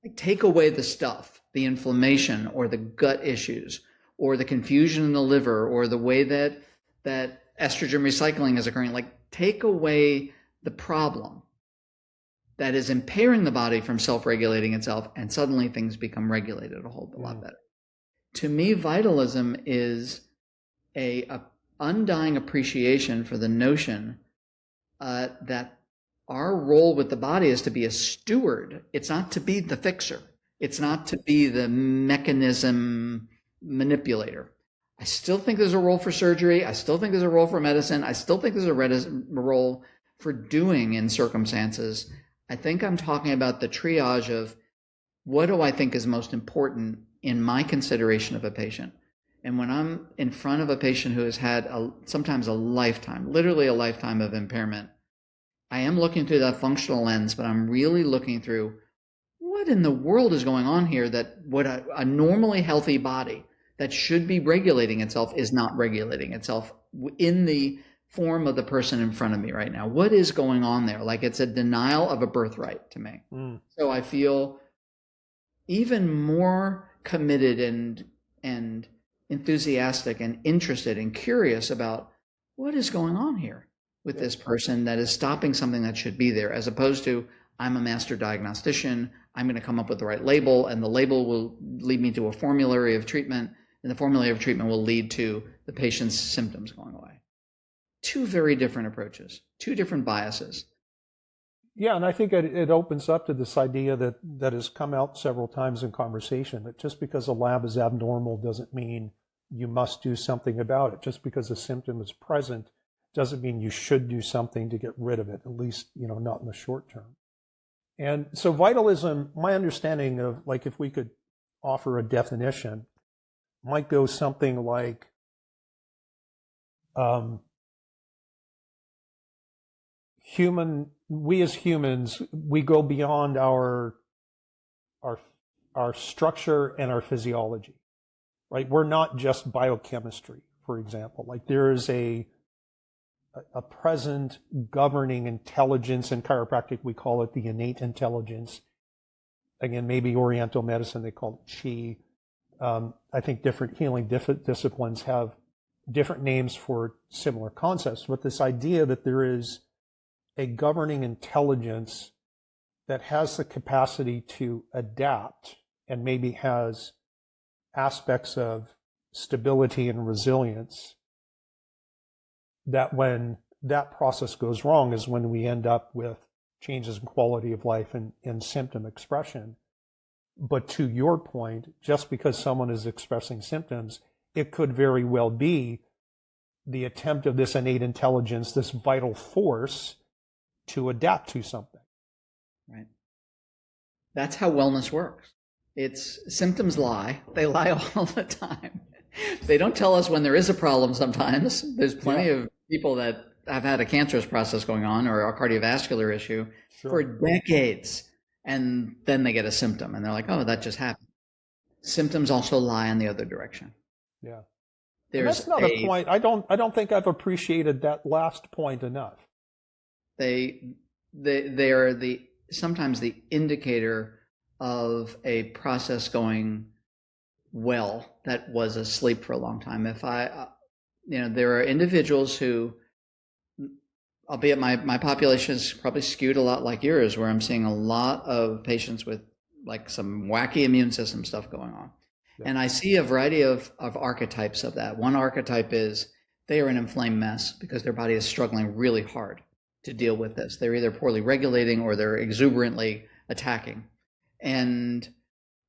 Like take away the stuff, the inflammation or the gut issues or the confusion in the liver or the way that estrogen recycling is occurring. Like take away the problem that is impairing the body from self-regulating itself, and suddenly things become regulated a whole lot better. To me, vitalism is a undying appreciation for the notion that our role with the body is to be a steward. It's not to be the fixer. It's not to be the mechanism manipulator. I still think there's a role for surgery. I still think there's a role for medicine. I still think there's a role for doing in circumstances. I think I'm talking about the triage of what do I think is most important in my consideration of a patient. And when I'm in front of a patient who has had sometimes a lifetime, literally a lifetime of impairment, I am looking through that functional lens, but I'm really looking through what in the world is going on here that what a normally healthy body that should be regulating itself is not regulating itself in the form of the person in front of me right now. What is going on there? Like it's a denial of a birthright to me. So I feel even more committed and enthusiastic and interested and curious about what is going on here with this person that is stopping something that should be there, as opposed to I'm a master diagnostician, I'm going to come up with the right label, and the label will lead me to a formulary of treatment, and the formulary of treatment will lead to the patient's symptoms going away. Two very different approaches, two different biases. Yeah, and I think it opens up to this idea that has come out several times in conversation, that just because a lab is abnormal doesn't mean you must do something about it. Just because a symptom is present doesn't mean you should do something to get rid of it, at least, not in the short term. And so vitalism, my understanding of, like, if we could offer a definition, might go something like, we as humans, we go beyond our structure and our physiology, right? We're not just biochemistry, for example. Like there is a present governing intelligence. In chiropractic, we call it the innate intelligence. Again, maybe Oriental medicine, they call it chi. I think different healing disciplines have different names for similar concepts, but this idea that there is a governing intelligence that has the capacity to adapt and maybe has aspects of stability and resilience, that when that process goes wrong is when we end up with changes in quality of life and symptom expression. But to your point, just because someone is expressing symptoms, it could very well be the attempt of this innate intelligence, this vital force, to adapt to something. Right. That's how wellness works. It's symptoms lie. They lie all the time. They don't tell us when there is a problem sometimes. There's plenty of people that have had a cancerous process going on or a cardiovascular issue for decades, and then they get a symptom and they're like, oh, that just happened. Symptoms also lie in the other direction. Yeah. There's that's not a point. I don't think I've appreciated that last point enough. They are sometimes the indicator of a process going well that was asleep for a long time. If there are individuals who, albeit my population is probably skewed a lot like yours, where I'm seeing a lot of patients with like some wacky immune system stuff going on. Yeah. And I see a variety of archetypes of that. One archetype is they are an inflamed mess because their body is struggling really hard to deal with this. They're either poorly regulating or they're exuberantly attacking. And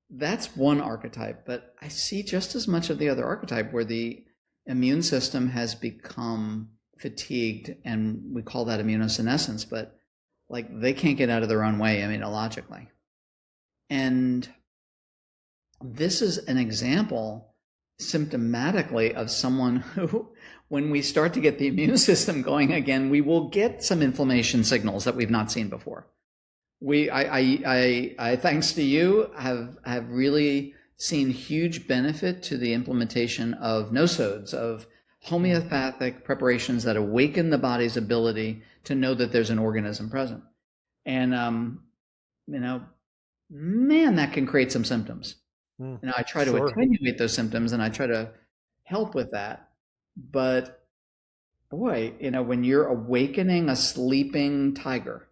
that's one archetype. But I see just as much of the other archetype where the immune system has become fatigued, and we call that immunosenescence, but like they can't get out of their own way immunologically. And this is an example symptomatically of someone who, when we start to get the immune system going again, we will get some inflammation signals that we've not seen before. I thanks to you, have really seen huge benefit to the implementation of nosodes, of homeopathic preparations that awaken the body's ability to know that there's an organism present. And, man, that can create some symptoms. I try to attenuate those symptoms and I try to help with that. But boy, when you're awakening a sleeping tiger,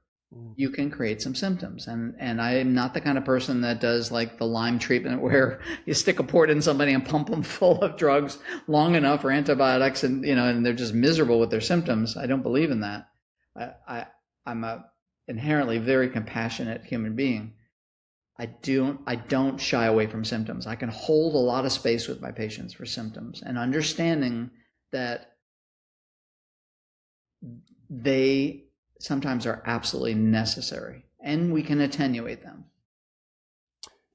you can create some symptoms. And I'm not the kind of person that does like the Lyme treatment where you stick a port in somebody and pump them full of drugs long enough or antibiotics and they're just miserable with their symptoms. I don't believe in that. I'm a inherently very compassionate human being. I don't shy away from symptoms. I can hold a lot of space with my patients for symptoms and understanding that they sometimes are absolutely necessary and we can attenuate them.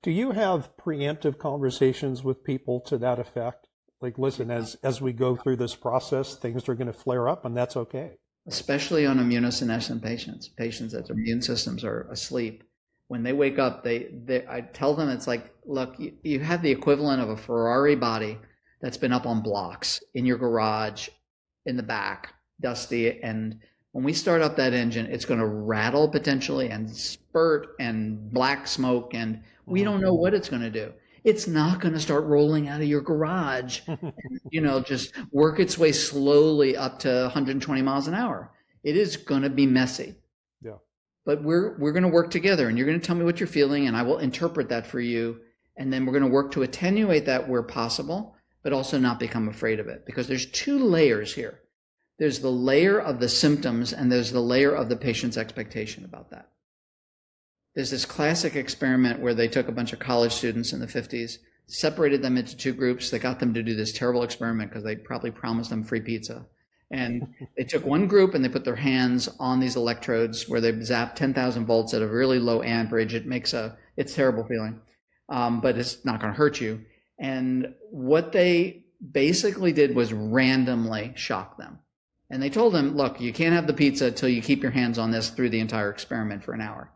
Do you have preemptive conversations with people to that effect? Like, listen, as we go through this process, things are going to flare up and that's okay. Especially on immunosenescent patients that their immune systems are asleep. When they wake up, I tell them it's like, look, you have the equivalent of a Ferrari body that's been up on blocks in your garage, in the back, dusty. And when we start up that engine, it's going to rattle potentially and spurt and black smoke, and we don't know what it's going to do. It's not going to start rolling out of your garage and, just work its way slowly up to 120 miles an hour. It is going to be messy. Yeah. But we're going to work together, and you're going to tell me what you're feeling, and I will interpret that for you. And then we're going to work to attenuate that where possible, but also not become afraid of it. Because there's two layers here. There's the layer of the symptoms, and there's the layer of the patient's expectation about that. There's this classic experiment where they took a bunch of college students in the 50s, separated them into two groups. They got them to do this terrible experiment because they probably promised them free pizza. And they took one group and they put their hands on these electrodes where they zapped 10,000 volts at a really low amperage. It's terrible feeling, but it's not going to hurt you. And what they basically did was randomly shock them. And they told them, look, you can't have the pizza until you keep your hands on this through the entire experiment for an hour.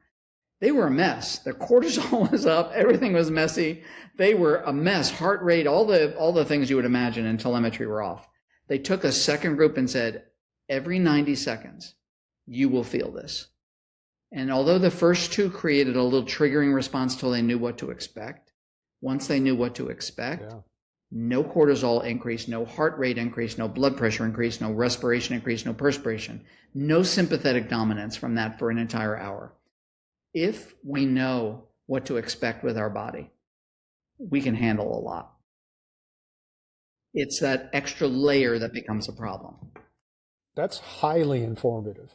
They were a mess. Their cortisol was up. Everything was messy. They were a mess. Heart rate, all the things you would imagine, and telemetry were off. They took a second group and said, every 90 seconds, you will feel this. And although the first two created a little triggering response till they knew what to expect, once they knew what to expect, no cortisol increase, no heart rate increase, no blood pressure increase, no respiration increase, no perspiration, no sympathetic dominance from that for an entire hour. if we know what to expect with our body, we can handle a lot. It's that extra layer that becomes a problem. That's highly informative.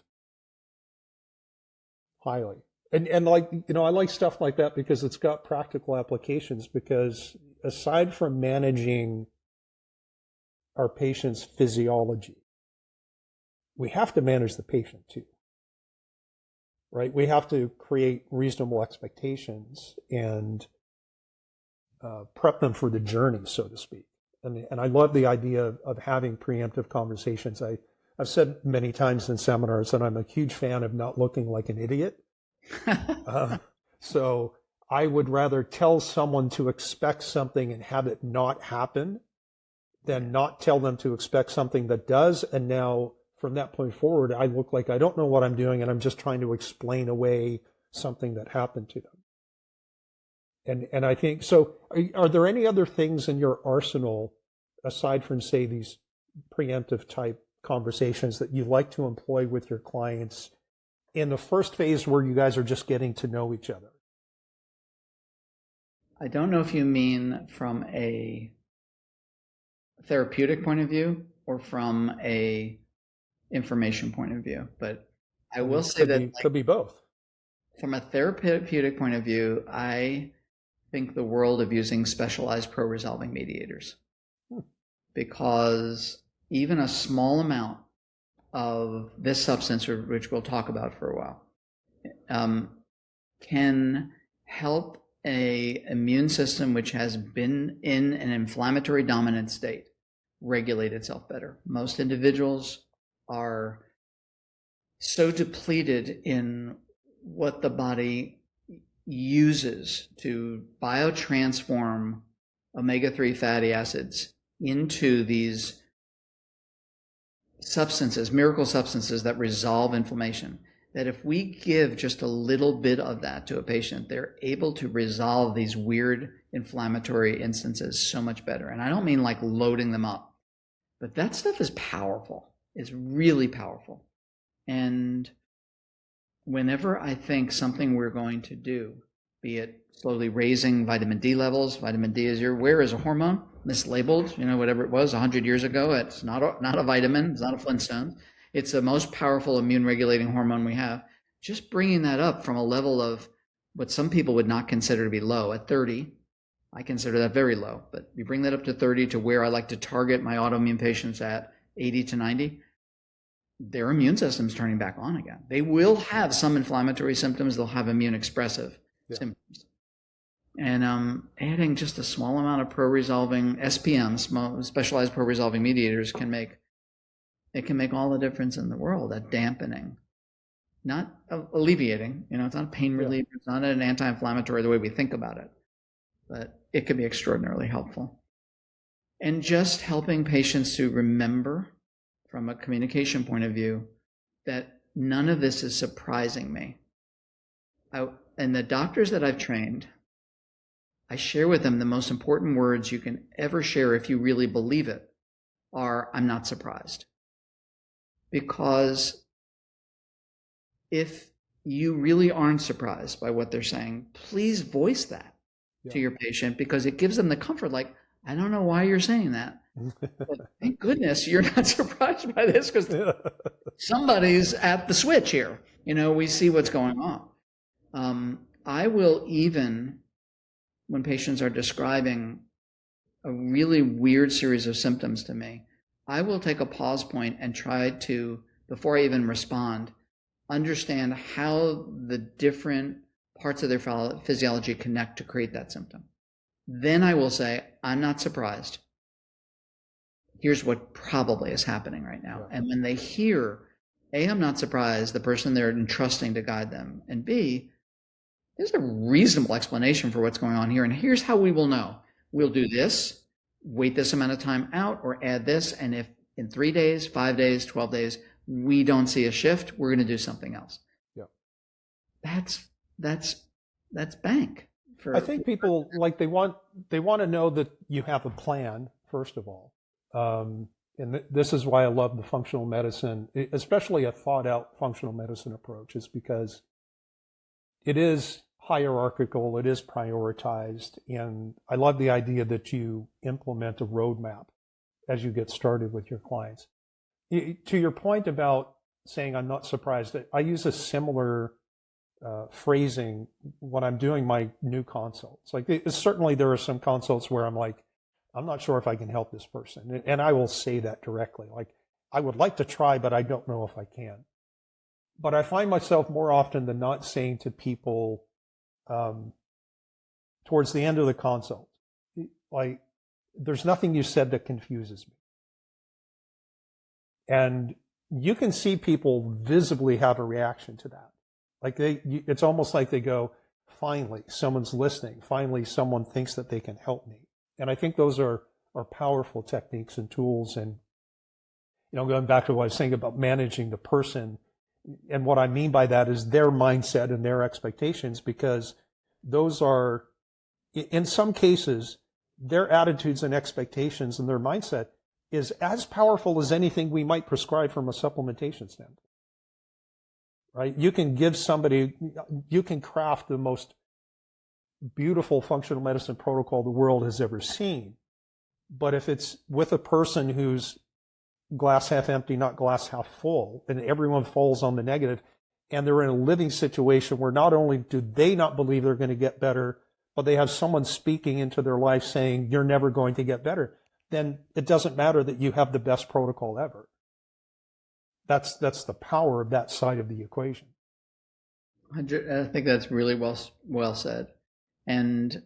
Highly. And like, I like stuff like that because it's got practical applications, because aside from managing our patient's physiology, we have to manage the patient too, right? We have to create reasonable expectations and prep them for the journey, so to speak. And I love the idea of having preemptive conversations. I've said many times in seminars that I'm a huge fan of not looking like an idiot. So I would rather tell someone to expect something and have it not happen than not tell them to expect something that does. And now from that point forward, I look like I don't know what I'm doing and I'm just trying to explain away something that happened to them. And I think, so are there any other things in your arsenal aside from, say, these preemptive type conversations that you like to employ with your clients in the first phase where you guys are just getting to know each other? I don't know if you mean from a therapeutic point of view or from a information point of view, but I will say that could be both. From a therapeutic point of view, I think the world of using specialized pro-resolving mediators, because even a small amount of this substance, which we'll talk about for a while, can help a immune system which has been in an inflammatory dominant state regulate itself better. Most individuals are so depleted in what the body uses to biotransform omega-3 fatty acids into these substances, miracle substances that resolve inflammation, that if we give just a little bit of that to a patient, they're able to resolve these weird inflammatory instances so much better. And I don't mean like loading them up, but that stuff is powerful. It's really powerful. And whenever I think something we're going to do, be it slowly raising vitamin D levels, vitamin D, as you're aware, is a hormone, mislabeled, whatever it was 100 years ago. It's not a vitamin, it's not a Flintstone. It's the most powerful immune regulating hormone we have. Just bringing that up from a level of what some people would not consider to be low at 30, I consider that very low, but you bring that up to 30 to where I like to target my autoimmune patients at 80 to 90, their immune system's turning back on again. They will have some inflammatory symptoms. They'll have immune expressive symptoms. And adding just a small amount of pro-resolving SPM, specialized pro-resolving mediators, can make all the difference in the world at dampening, not alleviating. It's not a pain reliever. It's not an anti-inflammatory the way we think about it, but it can be extraordinarily helpful. And just helping patients to remember, from a communication point of view, that none of this is surprising me. And the doctors that I've trained, I share with them the most important words you can ever share if you really believe it are, "I'm not surprised." Because if you really aren't surprised by what they're saying, please voice that to your patient, because it gives them the comfort, like, I don't know why you're saying that, but thank goodness you're not surprised by this, because somebody's at the switch here. We see what's going on. I will, even when patients are describing a really weird series of symptoms to me, I will take a pause point and try to, before I even respond, understand how the different parts of their physiology connect to create that symptom. Then I will say, I'm not surprised. Here's what probably is happening right now. And when they hear, A, I'm not surprised, the person they're entrusting to guide them, and B, there's a reasonable explanation for what's going on here, and here's how we will know. We'll do this, wait this amount of time out, or add this, and if in 3 days, 5 days, 12 days, we don't see a shift, we're going to do something else. That's bank. I think people, like, they want to know that you have a plan, first of all. And this is why I love the functional medicine, especially a thought out functional medicine approach, is because it is hierarchical, it is prioritized, and I love the idea that you implement a roadmap as you get started with your clients. To your point about saying I'm not surprised, I use a similar phrasing when I'm doing my new consults. Like, certainly there are some consults where I'm like, I'm not sure if I can help this person, and I will say that directly. Like, I would like to try, but I don't know if I can. But I find myself more often than not saying to people towards the end of the consult, like, there's nothing you said that confuses me. And you can see people visibly have a reaction to that. Like, it's almost like they go, finally, someone's listening. Finally, someone thinks that they can help me. And I think those are powerful techniques and tools. And, going back to what I was saying about managing the person, and what I mean by that is their mindset and their expectations, because those are, in some cases, their attitudes and expectations and their mindset is as powerful as anything we might prescribe from a supplementation standpoint. Right? You can give somebody, you can craft the most beautiful functional medicine protocol the world has ever seen. But if it's with a person who's glass half empty, not glass half full, and everyone falls on the negative, and they're in a living situation where not only do they not believe they're going to get better, but they have someone speaking into their life saying, you're never going to get better, then it doesn't matter that you have the best protocol ever. That's the power of that side of the equation. I think that's really well said. And,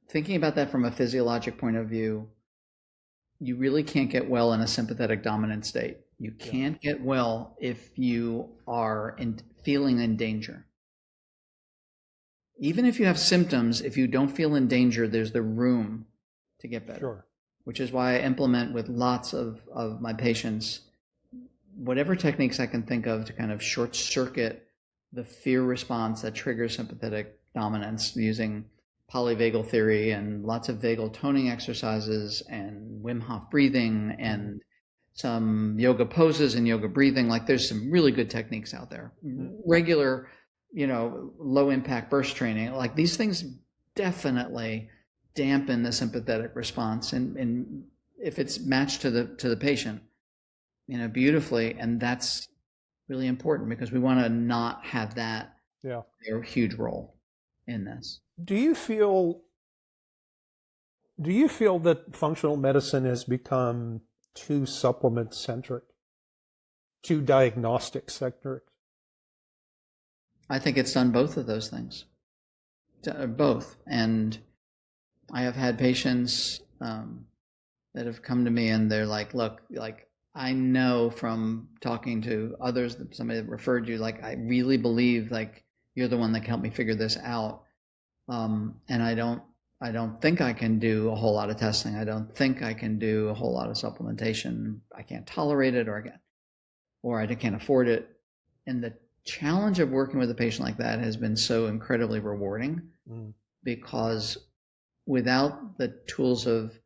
thinking about that from a physiologic point of view, you really can't get well in a sympathetic dominant state. You can't get well if you are feeling in danger. Even if you have symptoms, if you don't feel in danger, there's the room to get better. Sure. Which is why I implement with lots of my patients whatever techniques I can think of to kind of short circuit the fear response that triggers sympathetic dominance, using polyvagal theory and lots of vagal toning exercises and Wim Hof breathing and some yoga poses and yoga breathing. Like, there's some really good techniques out there. Regular, low impact burst training. Like, these things definitely dampen the sympathetic response, and if it's matched to the patient, beautifully. And that's really important because we want to not have that play a huge role in this. Do you feel that functional medicine has become too supplement centric, too diagnostic centric? I think it's done both of those things, both. And I have had patients that have come to me and they're like, look, like, I know from talking to others, that somebody that referred you, like, I really believe like you're the one that can help me figure this out. And I don't think I can do a whole lot of testing. I don't think I can do a whole lot of supplementation. I can't tolerate it, or I can't afford it. And the challenge of working with a patient like that has been so incredibly rewarding, because without the tools of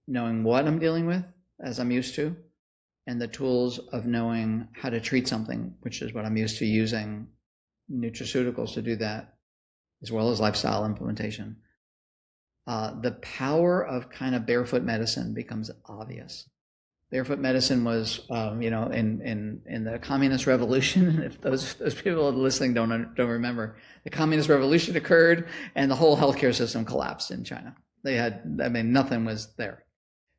knowing what I'm dealing with, as I'm used to, and the tools of knowing how to treat something, which is what I'm used to using nutraceuticals to do that, as well as lifestyle implementation, the power of kind of barefoot medicine becomes obvious. Barefoot medicine was, in the communist revolution. If those people listening don't remember, the communist revolution occurred, and the whole healthcare system collapsed in China. Nothing was there.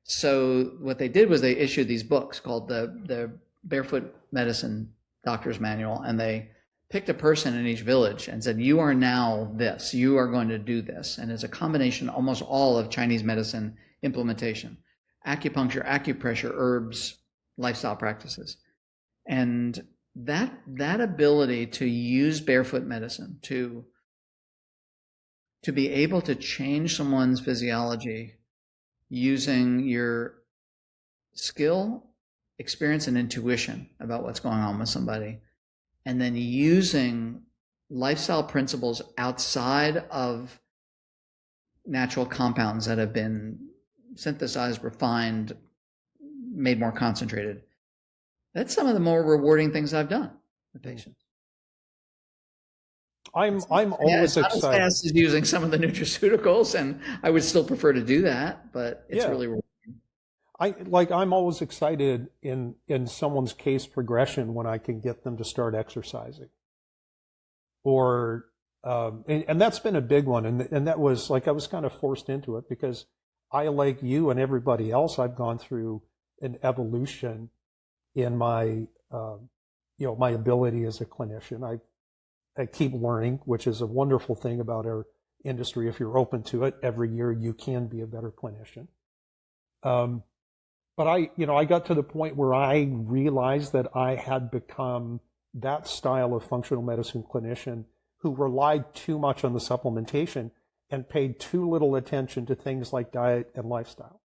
So what they did was they issued these books called the Barefoot Medicine Doctor's Manual, and they picked a person in each village and said, you are now this, you are going to do this. And it's a combination, almost all of Chinese medicine implementation: acupuncture, acupressure, herbs, lifestyle practices. And that ability to use barefoot medicine to be able to change someone's physiology using your skill, experience, and intuition about what's going on with somebody, and then using lifestyle principles outside of natural compounds that have been synthesized, refined, made more concentrated. That's some of the more rewarding things I've done with patients. I'm Yeah, always it's not as excited. fast as using some of the nutraceuticals, and I would still prefer to do that, but it's Yeah. really rewarding. I'm always excited in someone's case progression when I can get them to start exercising. Or and that's been a big one, and that was like I was kind of forced into it because I, like you and everybody else, I've gone through an evolution in my my ability as a clinician. I keep learning, which is a wonderful thing about our industry. If you're open to it, every year you can be a better clinician. But I got to the point where I realized that I had become that style of functional medicine clinician who relied too much on the supplementation and paid too little attention to things like diet and lifestyle.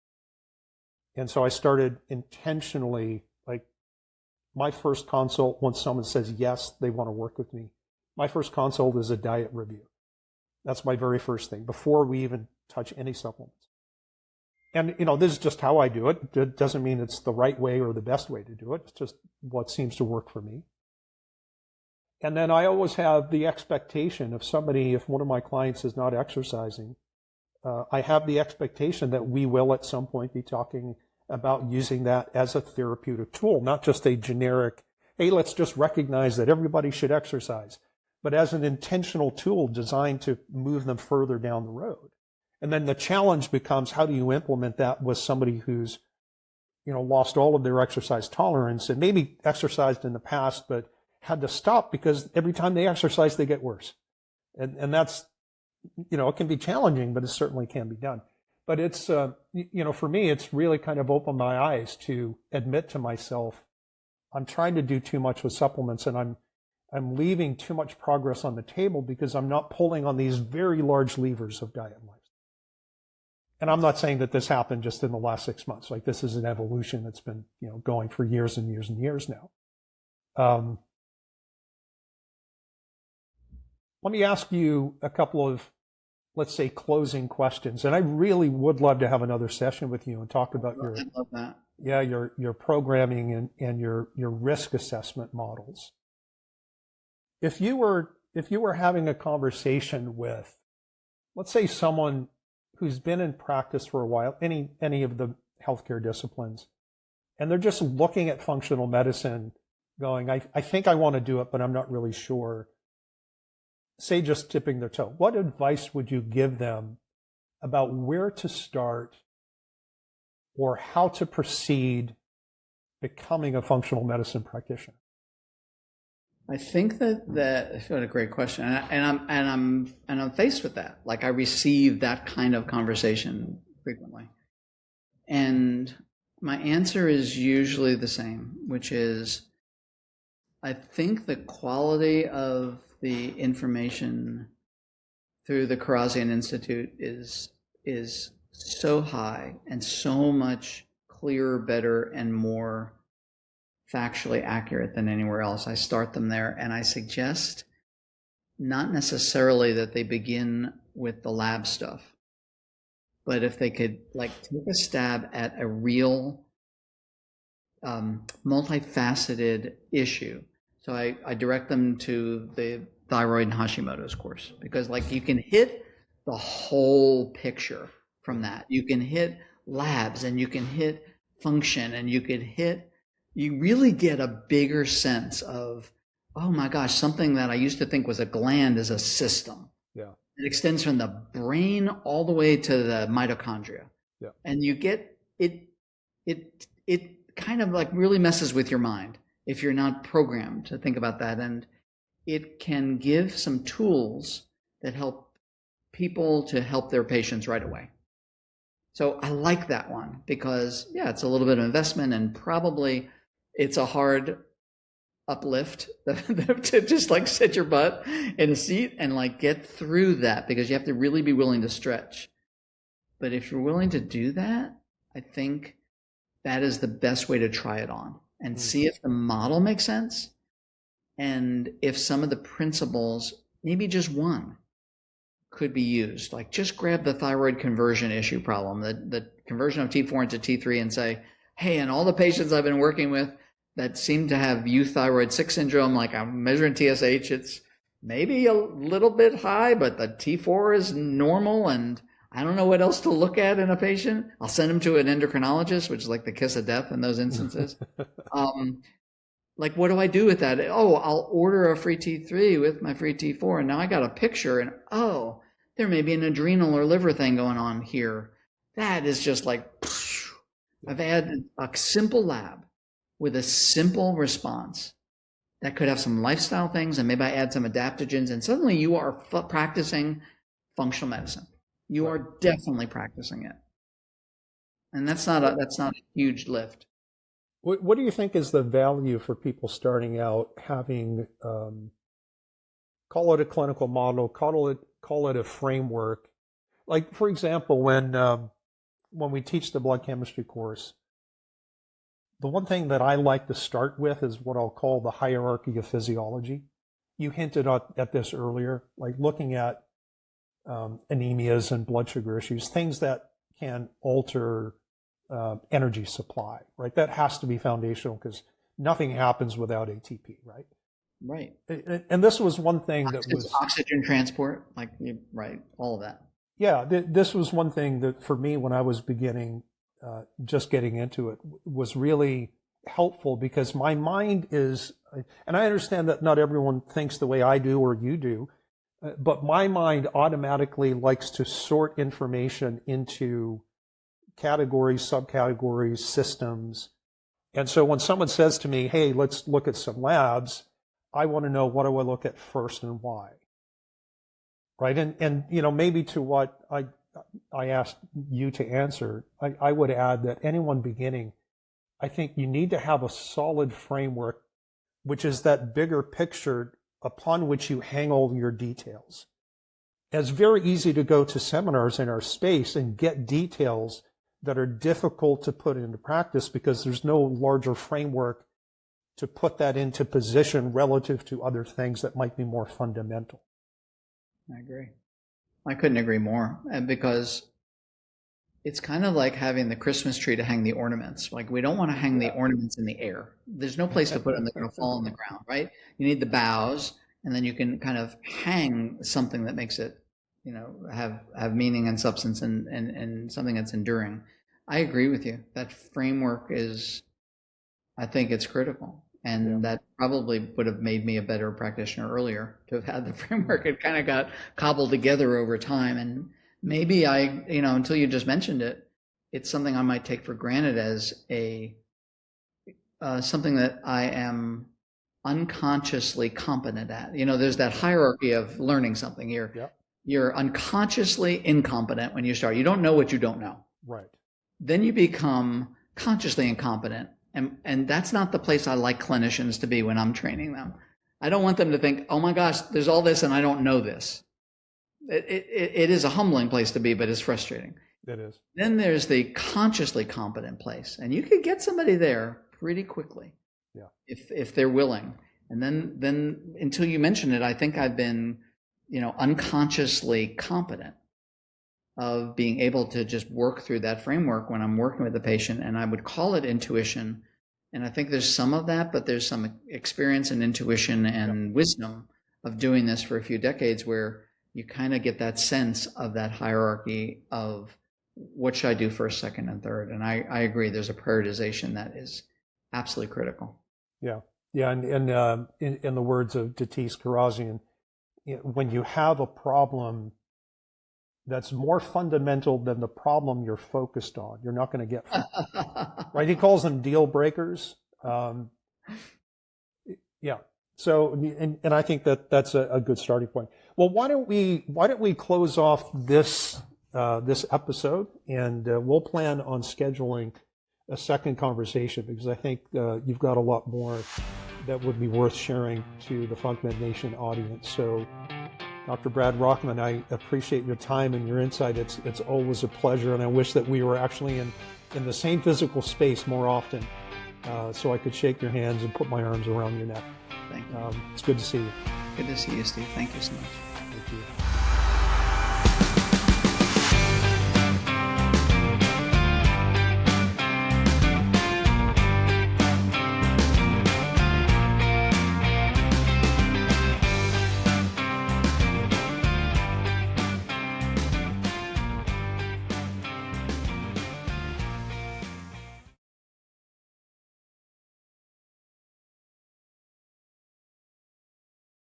And so I started intentionally, like my first consult, when someone says yes, they want to work with me, my first consult is a diet review. That's my very first thing before we even touch any supplements. And, this is just how I do it. It doesn't mean it's the right way or the best way to do it. It's just what seems to work for me. And then I always have the expectation of somebody, if one of my clients is not exercising, I have the expectation that we will at some point be talking about using that as a therapeutic tool, not just a generic, hey, let's just recognize that everybody should exercise, but as an intentional tool designed to move them further down the road. And then the challenge becomes, how do you implement that with somebody who's, lost all of their exercise tolerance and maybe exercised in the past, but had to stop because every time they exercise, they get worse. And that's, it can be challenging, but it certainly can be done. But it's, for me, it's really kind of opened my eyes to admit to myself, I'm trying to do too much with supplements and I'm leaving too much progress on the table because I'm not pulling on these very large levers of diet and lifestyle. And I'm not saying that this happened just in the last 6 months. Like, this is an evolution that's been, going for years and years and years now. Let me ask you a couple of, let's say, closing questions. And I really would love to have another session with you and talk about I love that. your programming and your risk assessment models. If you were having a conversation with, let's say, someone who's been in practice for a while, any of the healthcare disciplines, and they're just looking at functional medicine going, I think I want to do it, but I'm not really sure, say just tipping their toe, what advice would you give them about where to start or how to proceed becoming a functional medicine practitioner? I think that's a great question, and I'm faced with that. Like, I receive that kind of conversation frequently, and my answer is usually the same, which is, I think the quality of the information through the Coxsackie Institute is so high and so much clearer, better, and more factually accurate than anywhere else. I start them there, and I suggest not necessarily that they begin with the lab stuff, but if they could take a stab at a real multifaceted issue. So I direct them to the thyroid and Hashimoto's course, because you can hit the whole picture from that. You can hit labs, and you can hit function, and you really get a bigger sense of, oh my gosh, something that I used to think was a gland is a system. Yeah. It extends from the brain all the way to the mitochondria. Yeah. And you get it kind of really messes with your mind if you're not programmed to think about that. And it can give some tools that help people to help their patients right away. So I like that one because, it's a little bit of investment, and probably it's a hard uplift to just sit your butt in a seat and get through that, because you have to really be willing to stretch. But if you're willing to do that, I think that is the best way to try it on and see if the model makes sense, and if some of the principles, maybe just one, could be used. Just grab the thyroid conversion issue problem, the conversion of T4 into T3, and say, hey, in all the patients I've been working with that seem to have euthyroid 6 syndrome, I'm measuring TSH, it's maybe a little bit high, but the T4 is normal, and I don't know what else to look at in a patient. I'll send them to an endocrinologist, which is like the kiss of death in those instances. Like, what do I do with that? Oh, I'll order a free T3 with my free T4, and now I got a picture, and oh, there may be an adrenal or liver thing going on here. That is just like, I've added a simple lab with a simple response that could have some lifestyle things, and maybe I add some adaptogens, and suddenly you are practicing functional medicine. You are definitely practicing it, and that's not a huge lift. What do you think is the value for people starting out having, call it a clinical model, call it a framework? Like, for example, when we teach the blood chemistry course, the one thing that I like to start with is what I'll call the hierarchy of physiology. You hinted at this earlier, like looking at anemias and blood sugar issues, things that can alter energy supply, right? That has to be foundational because nothing happens without ATP, right? Right. And this was one thing that was oxygen transport, like, right, all of that. Yeah, this was one thing that for me when I was beginning, just getting into it, was really helpful because my mind is, and I understand that not everyone thinks the way I do or you do, but my mind automatically likes to sort information into categories, subcategories, systems. And so when someone says to me, hey, let's look at some labs, I want to know what do I look at first and why. Right. And you know, maybe to what I asked you to answer, I would add that anyone beginning, I think you need to have a solid framework, which is that bigger picture upon which you hang all your details. It's very easy to go to seminars in our space and get details that are difficult to put into practice because there's no larger framework to put that into position relative to other things that might be more fundamental. I agree. I couldn't agree more. And because it's kind of like having the Christmas tree to hang the ornaments. Like, we don't want to hang the ornaments in the air. There's no place to put them. They're going to fall on the ground, right? You need the boughs, and then you can kind of hang something that makes it, you know, have meaning and substance and something that's enduring. I agree with you. That framework is, I think it's critical. And that probably would have made me a better practitioner earlier to have had the framework. It kind of got cobbled together over time. And maybe until you just mentioned it, it's something I might take for granted as something that I am unconsciously competent at. You know, there's that hierarchy of learning something. You're unconsciously incompetent when you start. You don't know what you don't know. Right. Then you become consciously incompetent. And that's not the place I like clinicians to be when I'm training them. I don't want them to think, oh my gosh, there's all this and I don't know this. It is a humbling place to be, but it's frustrating. It is. Then there's the consciously competent place. And you could get somebody there pretty quickly if they're willing. And then until you mention it, I think I've been, unconsciously competent of being able to just work through that framework when I'm working with the patient, and I would call it intuition. And I think there's some of that, but there's some experience and intuition and wisdom of doing this for a few decades where you kind of get that sense of that hierarchy of what should I do first, second, and third. And I agree, there's a prioritization that is absolutely critical. Yeah. And in the words of Datis Karazian, when you have a problem that's more fundamental than the problem you're focused on, you're not going to get right. He calls them deal breakers. So, and I think that's a good starting point. Well, why don't we close off this episode, and we'll plan on scheduling a second conversation because I think you've got a lot more that would be worth sharing to the FuncMed Nation audience. So, Dr. Brad Rockman, I appreciate your time and your insight. It's always a pleasure, and I wish that we were actually in the same physical space more often, so I could shake your hands and put my arms around your neck. Thank you. It's good to see you. Good to see you, Steve. Thank you so much. Thank you.